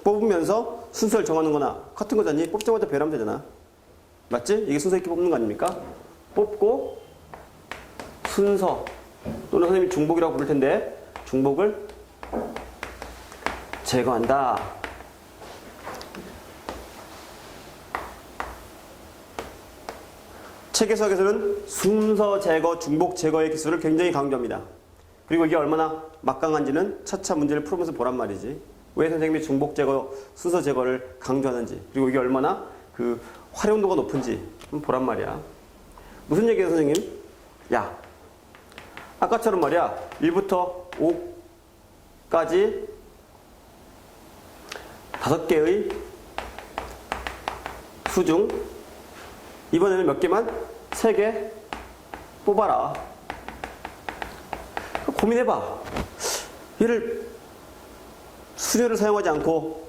뽑으면서 순서를 정하는 거나 같은 거잖니? 뽑자마자 배열하면 되잖아. 맞지? 이게 순서 있게 뽑는 거 아닙니까? 뽑고 순서 또는 선생님이 중복이라고 부를 텐데 중복을 제거한다. 책 해석에서는 순서 제거, 중복 제거의 기술을 굉장히 강조합니다. 그리고 이게 얼마나 막강한지는 차차 문제를 풀으면서 보란 말이지. 왜 선생님이 중복 제거, 순서 제거를 강조하는지, 그리고 이게 얼마나 그 활용도가 높은지 보란 말이야. 무슨 얘기예요, 선생님? 야, 아까처럼 말이야. 1부터 5까지 5개의 수 중 이번에는 몇 개만? 3개 뽑아라. 고민해봐. 얘를 수열을 사용하지 않고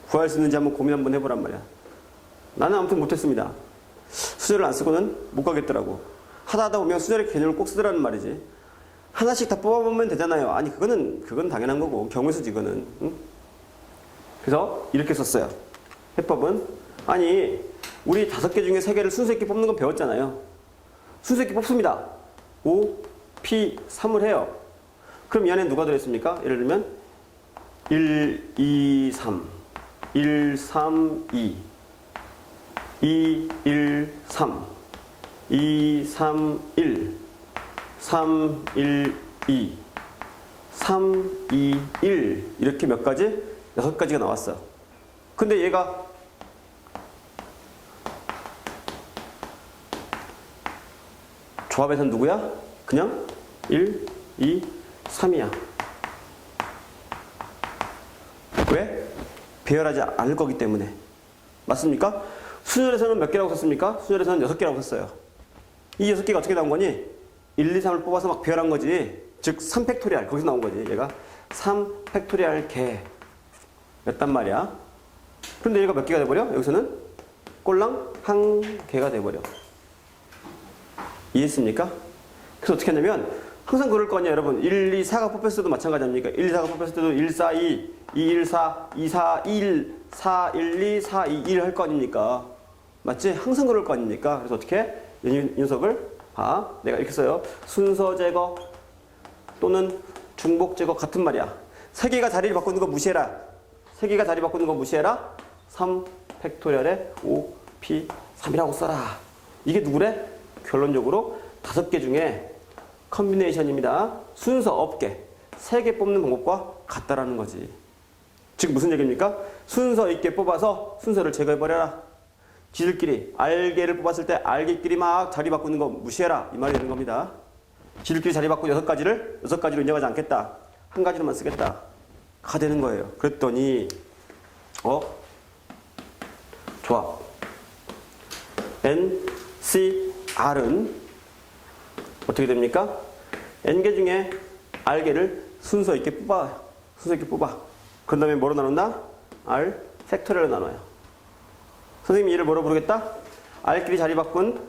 구할 수 있는지 한번 고민 한번 해보란 말이야. 나는 아무튼 못했습니다. 수열을 안 쓰고는 못 가겠더라고. 하다 보면 수열의 개념을 꼭 쓰더라는 말이지. 하나씩 다 뽑아보면 되잖아요. 아니 그건 당연한 거고 경우수지 이거는. 응? 그래서 이렇게 썼어요. 해법은 아니 우리 5개 중에 3개를 순서 있게 뽑는 건 배웠잖아요. 순서 있게 뽑습니다. 5, P, 3을 해요. 그럼 이 안에 누가 들어있습니까? 예를 들면 1, 2, 3 1, 3, 2 2, 1, 3 2, 3, 1 3, 1, 2 3, 2, 1 이렇게 몇 가지? 6가지가 나왔어. 근데 얘가 조합에서는 누구야? 그냥 1, 2, 3이야. 왜? 배열하지 않을 거기 때문에. 맞습니까? 순열에서는 몇 개라고 썼습니까? 순열에서는 6개라고 썼어요. 이 6개가 어떻게 나온 거니? 1, 2, 3을 뽑아서 막 배열한 거지. 즉 3팩토리알 거기서 나온 거지. 얘가 3팩토리알 개 였단 말이야. 그런데 얘가 몇 개가 돼버려? 여기서는 꼴랑 한 개가 돼버려. 이해했습니까? 그래서 어떻게 하냐면 항상 그럴 거 아니야 여러분. 1, 2, 4가 뽑혔을 때도 마찬가지 아닙니까? 1, 2, 4가 뽑혔을 때도 1, 4, 2, 2, 1, 4, 2, 4, 1, 4, 1, 2, 4, 2, 1 할 거 아닙니까? 맞지? 항상 그럴 거 아닙니까? 그래서 어떻게? 이 녀석을 봐. 내가 이렇게 써요. 순서 제거 또는 중복 제거 같은 말이야. 세 개가 자리를 바꾸는 거 무시해라. 세 개가 자리 바꾸는 거 무시해라. 3 팩토리얼에 5p3이라고 써라. 이게 누구래? 결론적으로 5개 중에 컨비네이션입니다. 순서 없게 3개 뽑는 방법과 같다라는 거지. 즉 무슨 얘기입니까? 순서 있게 뽑아서 순서를 제거해버려라. 지들끼리 알개를 뽑았을 때 알개끼리 막 자리 바꾸는 거 무시해라. 이 말이 되는 겁니다. 지들끼리 자리 바꾸고 6가지로 인정하지 않겠다. 한 가지로만 쓰겠다. 가 되는 거예요. 그랬더니 좋아. N, C, R은 어떻게 됩니까? N개 중에 R개를 순서 있게 뽑아. 순서 있게 뽑아. 그런 다음에 뭐로 나눈다? R 팩토리얼로 나눠요. 선생님이 얘를 뭐로 부르겠다? R끼리 자리 바꾼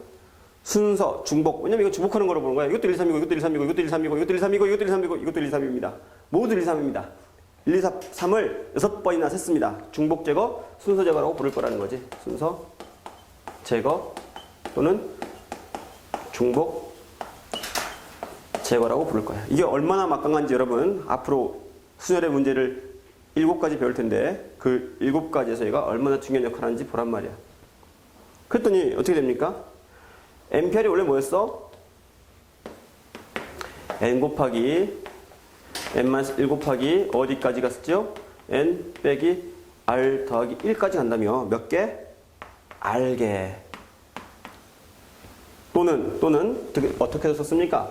순서, 중복. 왜냐면 이거 중복하는 거로 보는 거야. 이것도 1, 2, 3이고, 이것도 1, 2, 3이고, 이것도 1, 2, 3이고, 이것도 1, 2, 3이고, 이것도 1, 2, 3이고, 이것도 1, 2, 3입니다. 모두 1, 2, 3입니다. 1, 2, 3을 6번이나 셌습니다. 중복 제거, 순서 제거라고 부를 거라는 거지. 순서 제거 또는 중복 제거라고 부를 거야. 이게 얼마나 막강한지 여러분 앞으로 순열의 문제를 7가지 배울 텐데 그 7가지에서 얘가 얼마나 중요한 역할을 하는지 보란 말이야. 그랬더니 어떻게 됩니까? NPR이 원래 뭐였어? N 곱하기 N-1 곱하기 어디까지 갔었죠? N 빼기 R 더하기 1까지 간다며 몇 개? R개. 또는 어떻게 해서 썼습니까?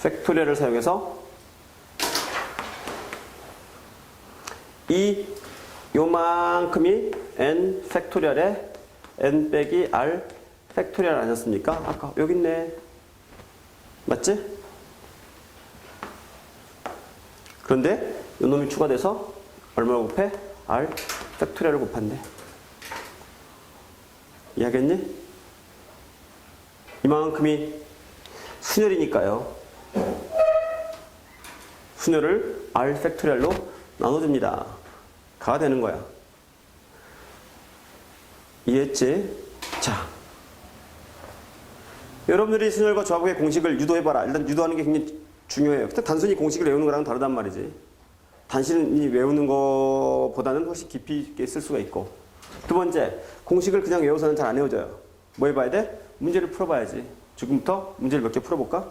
팩토리얼을 사용해서 이 요만큼이 n 팩토리얼에 n 빼기 r 팩토리얼 아니었습니까? 아까 여기 있네. 맞지? 그런데 이 놈이 추가돼서 얼마를 곱해? r 팩토리얼을 곱한대. 이해하겠니? 이만큼이 순열이니까요. 순열을 r 팩토리얼로 나눠줍니다. 가 되는 거야. 이해했지? 자, 여러분들이 순열과 조합의 공식을 유도해봐라. 일단 유도하는 게 굉장히 중요해요. 단순히 공식을 외우는 거랑은 다르단 말이지. 단순히 외우는 것보다는 훨씬 깊이 있게 쓸 수가 있고. 두 번째, 공식을 그냥 외워서는 잘 안 외워져요. 뭐 해봐야 돼? 문제를 풀어봐야지. 지금부터 문제를 몇 개 풀어볼까?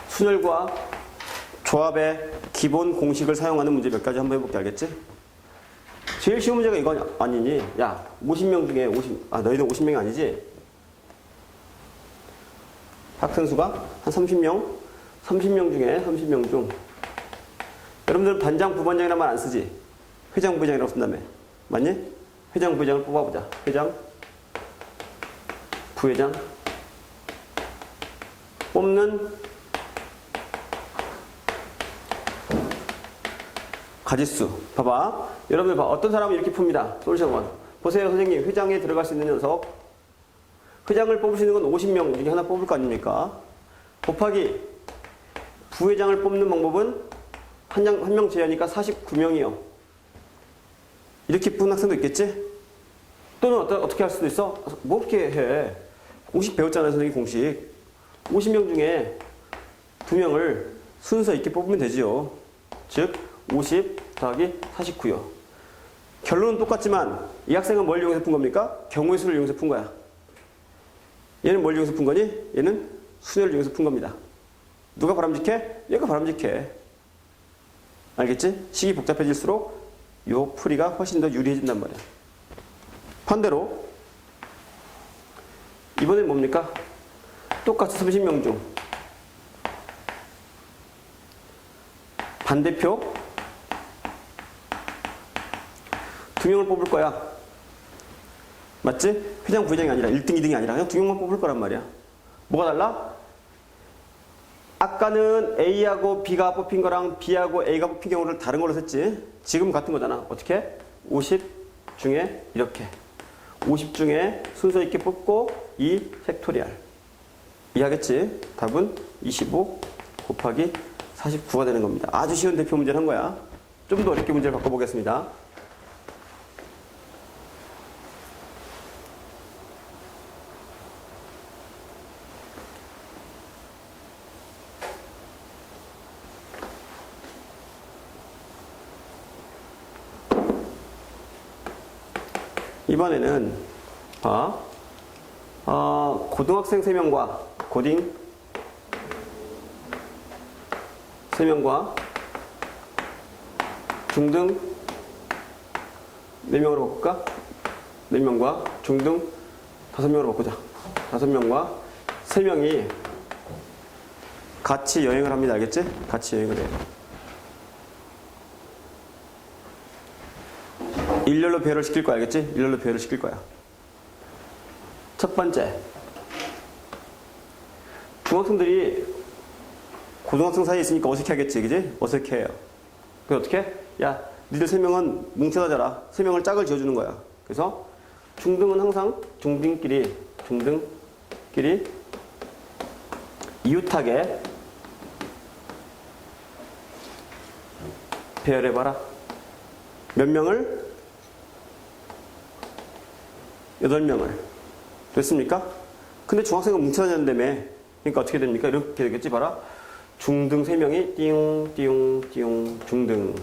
순열과 조합의 기본 공식을 사용하는 문제 몇 가지 한번 해볼게. 알겠지? 제일 쉬운 문제가 이거 아니니? 야, 50명 중에 너희들 50명이 아니지? 학생 수가 한 30명? 30명 중에 30명 중 여러분들 반장, 부반장이라는 말 안 쓰지? 회장, 부회장이라고 쓴다며. 맞니? 회장, 부회장을 뽑아보자. 회장, 부회장 뽑는 가지수. 봐봐. 여러분들 봐. 어떤 사람은 이렇게 풉니다. 솔루션 1. 보세요, 선생님. 회장에 들어갈 수 있는 녀석. 회장을 뽑을 수 있는 건 50명 중에 하나 뽑을 거 아닙니까? 곱하기 부회장을 뽑는 방법은 한 명 제외하니까 49명이요. 이렇게 뽑는 학생도 있겠지? 또는 어떻게 할 수도 있어? 뭐 그렇게 해. 공식 배웠잖아요, 선생님 공식. 50명 중에 2명을 순서 있게 뽑으면 되지요. 즉 50 더하기 49요. 결론은 똑같지만 이 학생은 뭘 이용해서 푼 겁니까? 경우의 수를 이용해서 푼 거야. 얘는 뭘 이용해서 푼 거니? 얘는 순열을 이용해서 푼 겁니다. 누가 바람직해? 얘가 바람직해. 알겠지? 식이 복잡해질수록 요 풀이가 훨씬 더 유리해진단 말이야. 반대로 이번엔 뭡니까? 똑같이 30명 중 반대표 2명을 뽑을 거야. 맞지? 회장, 부회장이 아니라 1등, 2등이 아니라 그냥 2명만 뽑을 거란 말이야. 뭐가 달라? 아까는 A하고 B가 뽑힌 거랑 B하고 A가 뽑힌 경우를 다른 걸로 썼지. 지금 같은 거잖아. 어떻게? 50 중에 이렇게. 50 중에 순서 있게 뽑고 2 팩토리얼. 이해하겠지? 답은 25 곱하기 49가 되는 겁니다. 아주 쉬운 대표 문제를 한 거야. 좀 더 어렵게 문제를 바꿔보겠습니다. 이번에는 고등학생 3명과 고딩 3명과 중등 4명으로 바꿀까? 4명과 중등 5명으로 바꾸자. 5명과 3명이 같이 여행을 합니다. 알겠지? 같이 여행을 해요. 일렬로 배열을 시킬 거야. 알겠지? 일렬로 배열을 시킬 거야. 첫 번째, 중학생들이 고등학생 사이에 있으니까 어색해 하겠지. 그지? 어색해요. 그래서 어떻게? 야, 니들 3명은 뭉쳐서 자라. 3명을 짝을 지어주는 거야. 그래서 중등은 항상 중등끼리 이웃하게 배열해봐라. 몇 명을? 8명을. 됐습니까? 근데 중학생은 뭉쳐서 잔다며. 그러니까 어떻게 됩니까? 이렇게 되겠지. 봐라. 중등 3명이 띠용 중등.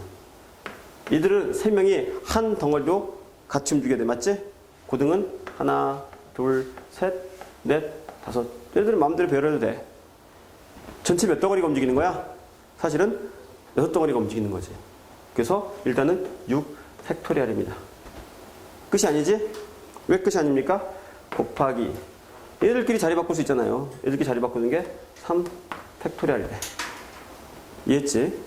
이들은 3명이 한 덩어리로 같이 움직여야 돼. 맞지? 고등은 하나, 둘, 셋, 넷, 다섯. 얘들은 마음대로 배열해도 돼. 전체 몇 덩어리가 움직이는 거야? 사실은 6덩어리가 움직이는 거지. 그래서 일단은 6 팩토리얼입니다. 끝이 아니지? 왜 끝이 아닙니까? 곱하기. 얘들끼리 자리 바꿀 수 있잖아요. 얘들끼리 자리 바꾸는 게 3 팩토리얼이래. 이해했지?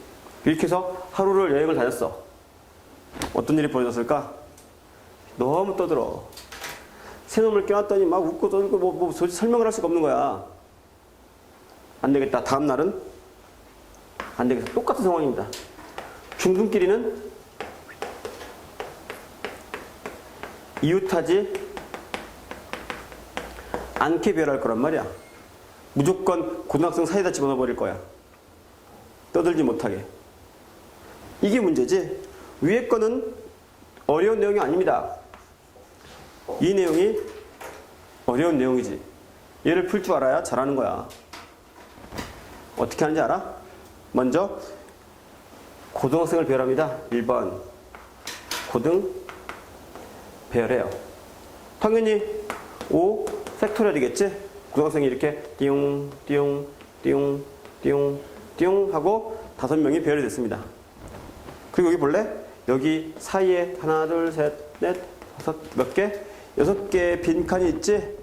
이렇게 해서 하루를 여행을 다녔어. 어떤 일이 벌어졌을까? 너무 떠들어. 새 놈을 껴놨더니 막 웃고 떠들고 설명을 할 수가 없는 거야. 안 되겠다. 다음 날은 안 되겠어. 똑같은 상황입니다. 중등끼리는 이웃하지 않게 배열할 거란 말이야. 무조건 고등학생 사이에다 집어넣어 버릴 거야. 떠들지 못하게. 이게 문제지. 위에 거는 어려운 내용이 아닙니다. 이 내용이 어려운 내용이지. 얘를 풀 줄 알아야 잘하는 거야. 어떻게 하는지 알아? 먼저 고등학생을 배열합니다. 1번 고등 배열해요. 당연히 5 팩토리얼이겠지? 고등학생이 이렇게 띠용 하고 5명이 배열이 됐습니다. 그리고 여기 볼래? 여기 사이에 하나, 둘, 셋, 넷, 다섯, 몇 개? 6개의 빈칸이 있지?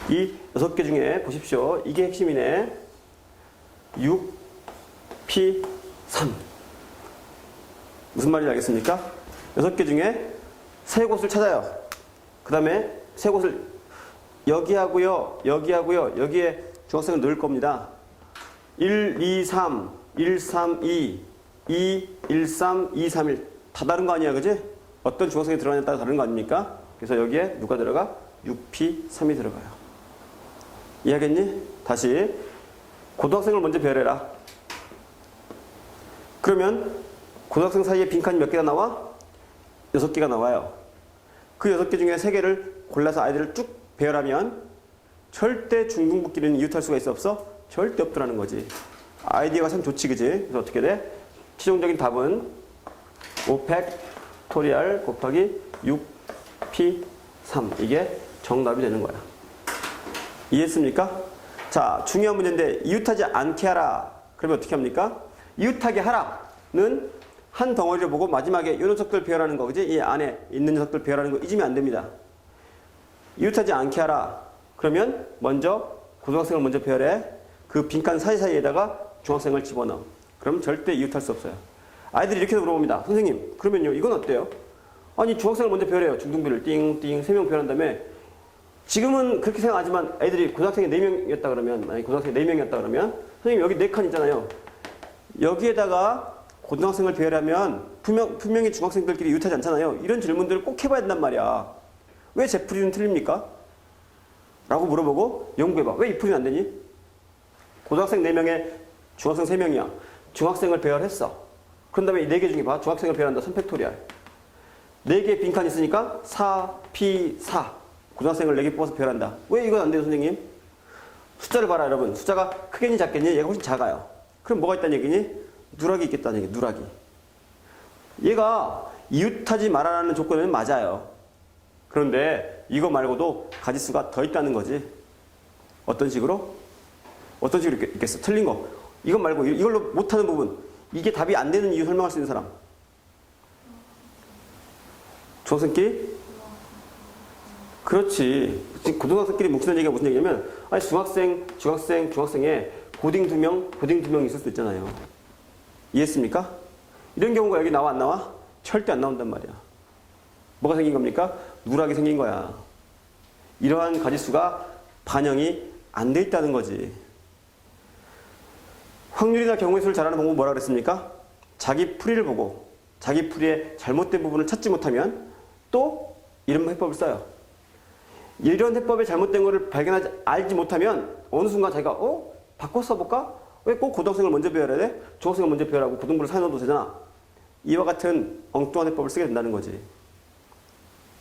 이 6개 중에 보십시오. 이게 핵심이네. 6, P, 3. 무슨 말인지 알겠습니까? 6개 중에 3곳을 찾아요. 그 다음에 3곳을 여기하고요, 여기에 중학생을 넣을 겁니다. 1, 2, 3, 1, 3, 2, 2, 1, 3, 2, 3, 1. 다 다른 거 아니야, 그지? 어떤 중학생이 들어가냐에 따라 다른 거 아닙니까? 그래서 여기에 누가 들어가? 6P, 3이 들어가요. 이해하겠니? 다시. 고등학생을 먼저 배열해라. 그러면 고등학생 사이에 빈칸이 몇 개가 나와? 6개가 나와요. 그 6개 중에 3개를 골라서 아이들을 쭉 배열하면 절대 중등부끼리는 이웃할 수가 있어 없어? 절대 없더라는 거지. 아이디어가 참 좋지, 그지? 그래서 어떻게 돼? 최종적인 답은 5 팩토리얼 곱하기 6P3. 이게 정답이 되는 거야. 이해했습니까? 자, 중요한 문제인데 이웃하지 않게 하라. 그러면 어떻게 합니까? 이웃하게 하라는 한 덩어리를 보고 마지막에 이 녀석들 배열하는 거, 그지? 이 안에 있는 녀석들 배열하는 거 잊으면 안 됩니다. 이웃하지 않게 하라. 그러면 먼저 고등학생을 먼저 배열해. 그 빈칸 사이사이에다가 중학생을 집어넣어. 그럼 절대 이웃할 수 없어요. 아이들이 이렇게 물어봅니다. 선생님, 그러면요, 이건 어때요? 아니 중학생을 먼저 배열해요. 중등부를 띵띵 3명 배열한 다음에 지금은 그렇게 생각하지만 애들이 고등학생이 4명이었다 그러면 아니 고등학생이 4명이었다 그러면 선생님 여기 4칸 있잖아요. 여기에다가 고등학생을 배열하면 분명히 중학생들끼리 유타지 않잖아요. 이런 질문들을 꼭 해봐야 된단 말이야. 왜 제 풀이는 틀립니까? 라고 물어보고 연구해봐. 왜 이 풀이는 안 되니? 고등학생 4명에 중학생 3명이야. 중학생을 배열했어. 그런 다음에 이 4개 중에 봐. 중학생을 배열한다. 3팩토리알. 4개의 빈칸이 있으니까 4, P, 4. 고등학생을 4개 뽑아서 배열한다. 왜 이건 안 돼요, 선생님? 숫자를 봐라, 여러분. 숫자가 크겠니, 작겠니? 얘가 훨씬 작아요. 그럼 뭐가 있다는 얘기니? 누락이 있겠다는 얘기, 누락이. 얘가 이웃하지 말아라는 조건은 맞아요. 그런데 이거 말고도 가지수가 더 있다는 거지. 어떤 식으로? 어떤 식으로 있겠어? 틀린 거. 이것 말고 이걸로 못하는 부분. 이게 답이 안 되는 이유 설명할 수 있는 사람. 중학생끼리? 그렇지. 지금 고등학생끼리 뭉치는 얘기가 무슨 얘기냐면 아니 중학생에 고딩 2명 있을 수도 있잖아요. 이해했습니까? 이런 경우가 여기 나와 안 나와? 절대 안 나온단 말이야. 뭐가 생긴 겁니까? 누락이 생긴 거야. 이러한 가지수가 반영이 안 돼 있다는 거지. 확률이나 경우의 수를 잘하는 방법은 뭐라 그랬습니까? 자기 풀이를 보고 자기 풀이의 잘못된 부분을 찾지 못하면 또 이런 해법을 써요. 이런 해법의 잘못된 거를 알지 못하면 어느 순간 자기가 바꿔 써볼까? 왜 꼭 고등학생을 먼저 배열해야 돼? 중학생을 먼저 배열하고 고등부를 사이넣어도 되잖아. 이와 같은 엉뚱한 해법을 쓰게 된다는 거지.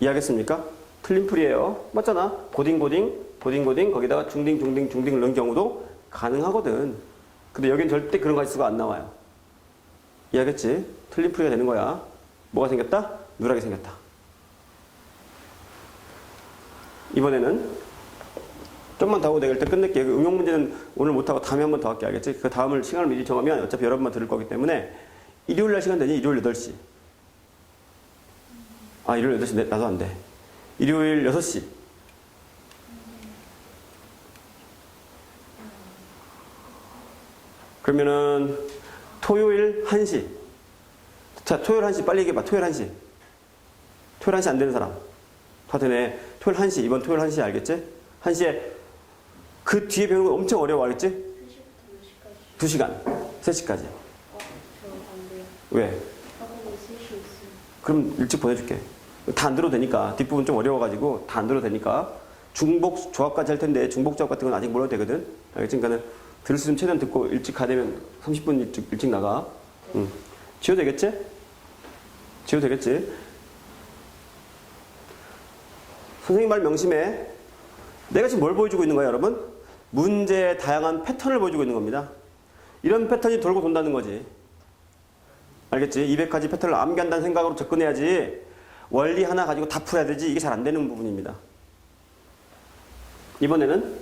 이해하겠습니까? 틀린 풀이에요. 맞잖아. 고딩 거기다가 중딩 넣은 경우도 가능하거든. 근데 여긴 절대 그런 가지수가 안 나와요. 이해하겠지? 틀린 풀이가 되는 거야. 뭐가 생겼다? 누락이 생겼다. 이번에는 좀만 더 하고 내가 일단 끝낼게. 응용 문제는 오늘 못하고 다음에 한 번 더 할게. 알겠지? 그 다음을 시간을 미리 정하면 어차피 여러분만 들을 거기 때문에 일요일 날 시간 되니? 일요일 8시. 아, 일요일 8시 나도 안 돼. 일요일 6시. 그러면은 토요일 1시. 자, 토요일 1시 빨리 얘기해봐. 토요일 1시. 토요일 1시 안 되는 사람. 다 되네. 토요일 1시. 이번 토요일 1시 알겠지? 1시에 그 뒤에 배우는 거 엄청 어려워 알겠지? 2시간. 3시까지. 저 안 돼요. 왜? 학원에 3시 있어요. 그럼 일찍 보내줄게. 다 안 들어도 되니까. 뒷부분 좀 어려워가지고 다 안 들어도 되니까. 중복 조합까지 할 텐데 중복 조합 같은 건 아직 몰라도 되거든. 알겠지? 그러니까는 들을 수 있으면 최대한 듣고 일찍 가되면 30분 일찍 나가. 응. 지워도 되겠지? 지워도 되겠지? 선생님 말 명심해. 내가 지금 뭘 보여주고 있는 거야, 여러분? 문제의 다양한 패턴을 보여주고 있는 겁니다. 이런 패턴이 돌고 돈다는 거지. 알겠지? 200가지 패턴을 암기한다는 생각으로 접근해야지 원리 하나 가지고 다 풀어야 되지 이게 잘 안 되는 부분입니다. 이번에는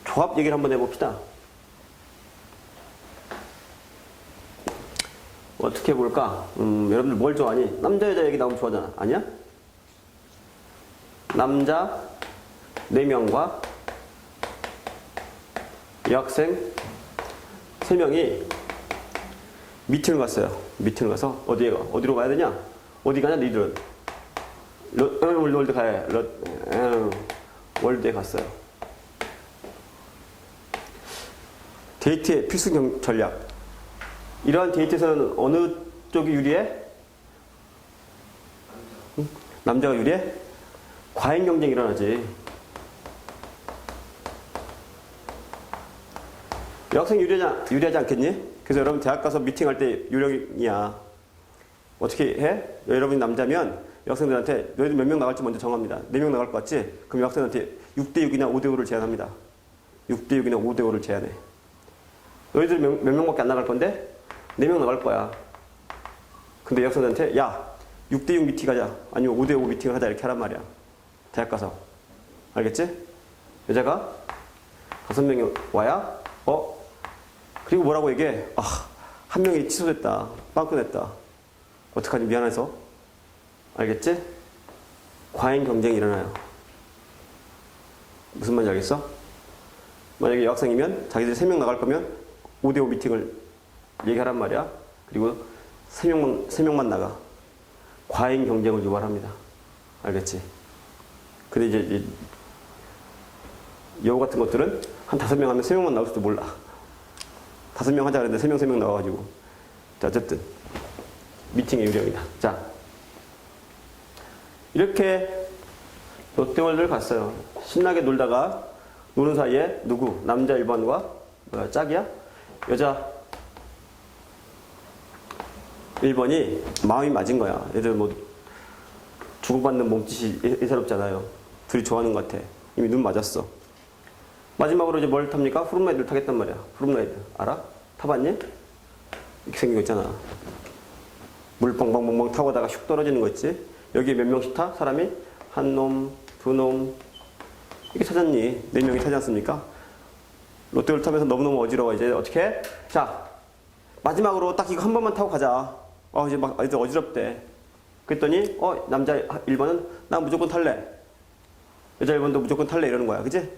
조합 얘기를 한번 해봅시다. 어떻게 해볼까? 여러분들 뭘 좋아하니? 남자 여자 얘기 나오면 좋아하잖아. 아니야? 남자 4명과 여학생 3명이 미팅을 갔어요. 미팅을 가서 어디로 가야 되냐? 어디 가냐 니들은? 월드 가야 월드에 갔어요. 데이트의 필수 전략. 이러한 데이트에서는 어느 쪽이 유리해? 남자가 유리해? 과잉 경쟁이 일어나지. 여학생이 유리하지 않겠니? 그래서 여러분 대학 가서 미팅할 때 유령이야. 어떻게 해? 여러분이 남자면 여학생들한테 너희들 몇 명 나갈지 먼저 정합니다. 4명 나갈 것 같지? 그럼 여학생한테 6대6이나 5대5를 제안합니다. 6대6이나 5대5를 제안해. 너희들 몇 명밖에 안 나갈 건데? 4명 나갈 거야. 근데 여학생들한테 야 6대6 미팅 하자. 아니면 5대5 미팅을 하자. 이렇게 하란 말이야. 대학 가서. 알겠지? 여자가 5명이 와야 그리고 뭐라고 얘기해? 한 명이 취소됐다. 빵꾸냈다. 어떡하니? 미안해서. 알겠지? 과잉 경쟁이 일어나요. 무슨 말인지 알겠어? 만약에 여학생이면 자기들이 3명 나갈 거면 5대5 미팅을 얘기하란 말이야. 그리고 3명만 나가. 과잉 경쟁을 유발합니다. 알겠지? 근데 이제 여우 같은 것들은 한 5명 하면 3명만 나올 수도 몰라. 5명 하자 그랬는데 3명 나와가지고. 자, 어쨌든 미팅의 유령이다. 자, 이렇게 롯데월드를 갔어요. 신나게 놀다가 노는 사이에 누구? 남자 1번과 뭐야, 짝이야? 여자 1번이 마음이 맞은 거야. 얘들 뭐 주고받는 몸짓이 예사롭잖아요. 둘이 좋아하는 것 같아. 이미 눈 맞았어. 마지막으로 이제 뭘 탑니까? 푸른라이드를 타겠단 말이야. 푸른라이드 알아? 타봤니? 이렇게 생긴 거 있잖아. 물 뻥뻥뻥뻥 타고 다가 슉 떨어지는 거 있지? 여기에 몇 명씩 타? 사람이? 한 놈, 두 놈 이렇게 타잖니? 4명이 타지 않습니까? 롯데를 타면서 너무너무 어지러워. 이제 어떻게 해? 자, 마지막으로 딱 이거 한 번만 타고 가자. 이제 막 이제 어지럽대. 그랬더니 남자 1번은 나 무조건 탈래. 여자 1번도 무조건 탈래 이러는 거야. 그치?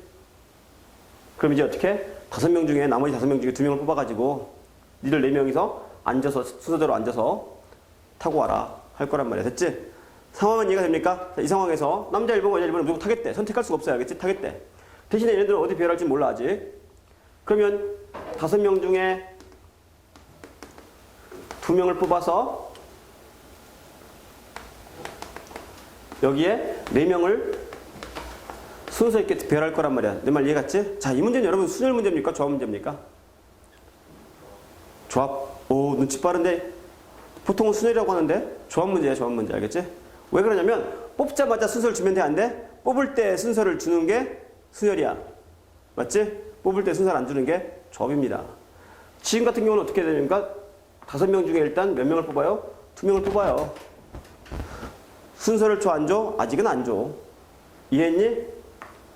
그럼 이제 어떻게 해? 5명 중에 나머지 5명 중에 2명을 뽑아가지고 니들 4명이서 앉아서 순서대로 앉아서 타고 와라 할 거란 말이야. 됐지? 상황은 이해가 됩니까? 자, 이 상황에서 남자 1번과 여자 1번은 무조건 타겠대. 선택할 수가 없어요. 알겠지? 타겠대. 대신에 얘네들은 어디 배열할지 몰라 아직. 그러면 5명 중에 2명을 뽑아서 여기에 4명을 순서 있게 배열할 거란 말이야. 내 말 이해갔지? 자, 이 문제는 여러분 순열 문제입니까? 조합 문제입니까? 조합. 오, 눈치 빠른데 보통은 순열이라고 하는데 조합 문제야. 조합 문제. 알겠지? 왜 그러냐면 뽑자마자 순서를 주면 돼? 안 돼? 뽑을 때 순서를 주는 게 순열이야. 맞지? 뽑을 때 순서를 안 주는 게 조합입니다. 지금 같은 경우는 어떻게 됩니까? 5명 중에 일단 몇 명을 뽑아요? 2명을 뽑아요. 순서를 줘, 안 줘? 아직은 안 줘. 이해했니?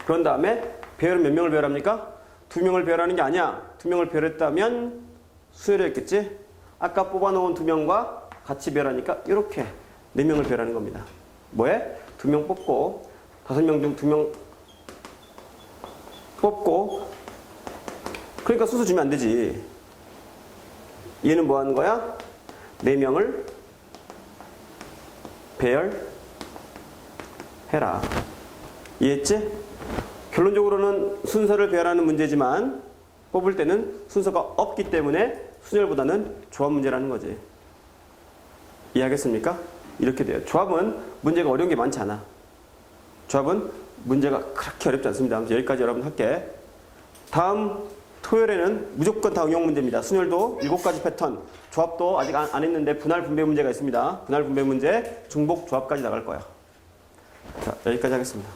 그런 다음에 배열은 몇 명을 배열합니까? 2명을 배열하는 게 아니야. 2명을 배열했다면 수열이었겠지? 아까 뽑아놓은 2명과 같이 배열하니까 이렇게 4명을 배열하는 겁니다. 뭐해? 2명 뽑고 5명 중 2명 뽑고 그러니까 순서 주면 안 되지. 얘는 뭐 하는 거야? 4명을 배열해라. 이해했지? 결론적으로는 순서를 배열하는 문제지만 뽑을 때는 순서가 없기 때문에 순열보다는 조합 문제라는 거지. 이해하겠습니까? 이렇게 돼요. 조합은 문제가 어려운 게 많지 않아. 조합은 문제가 그렇게 어렵지 않습니다. 아무튼 여기까지 여러분 할게. 다음 토요일에는 무조건 다 응용 문제입니다. 순열도 7가지 패턴, 조합도 아직 안 했는데 분할 분배 문제가 있습니다. 분할 분배 문제, 중복 조합까지 나갈 거야. 자, 여기까지 하겠습니다.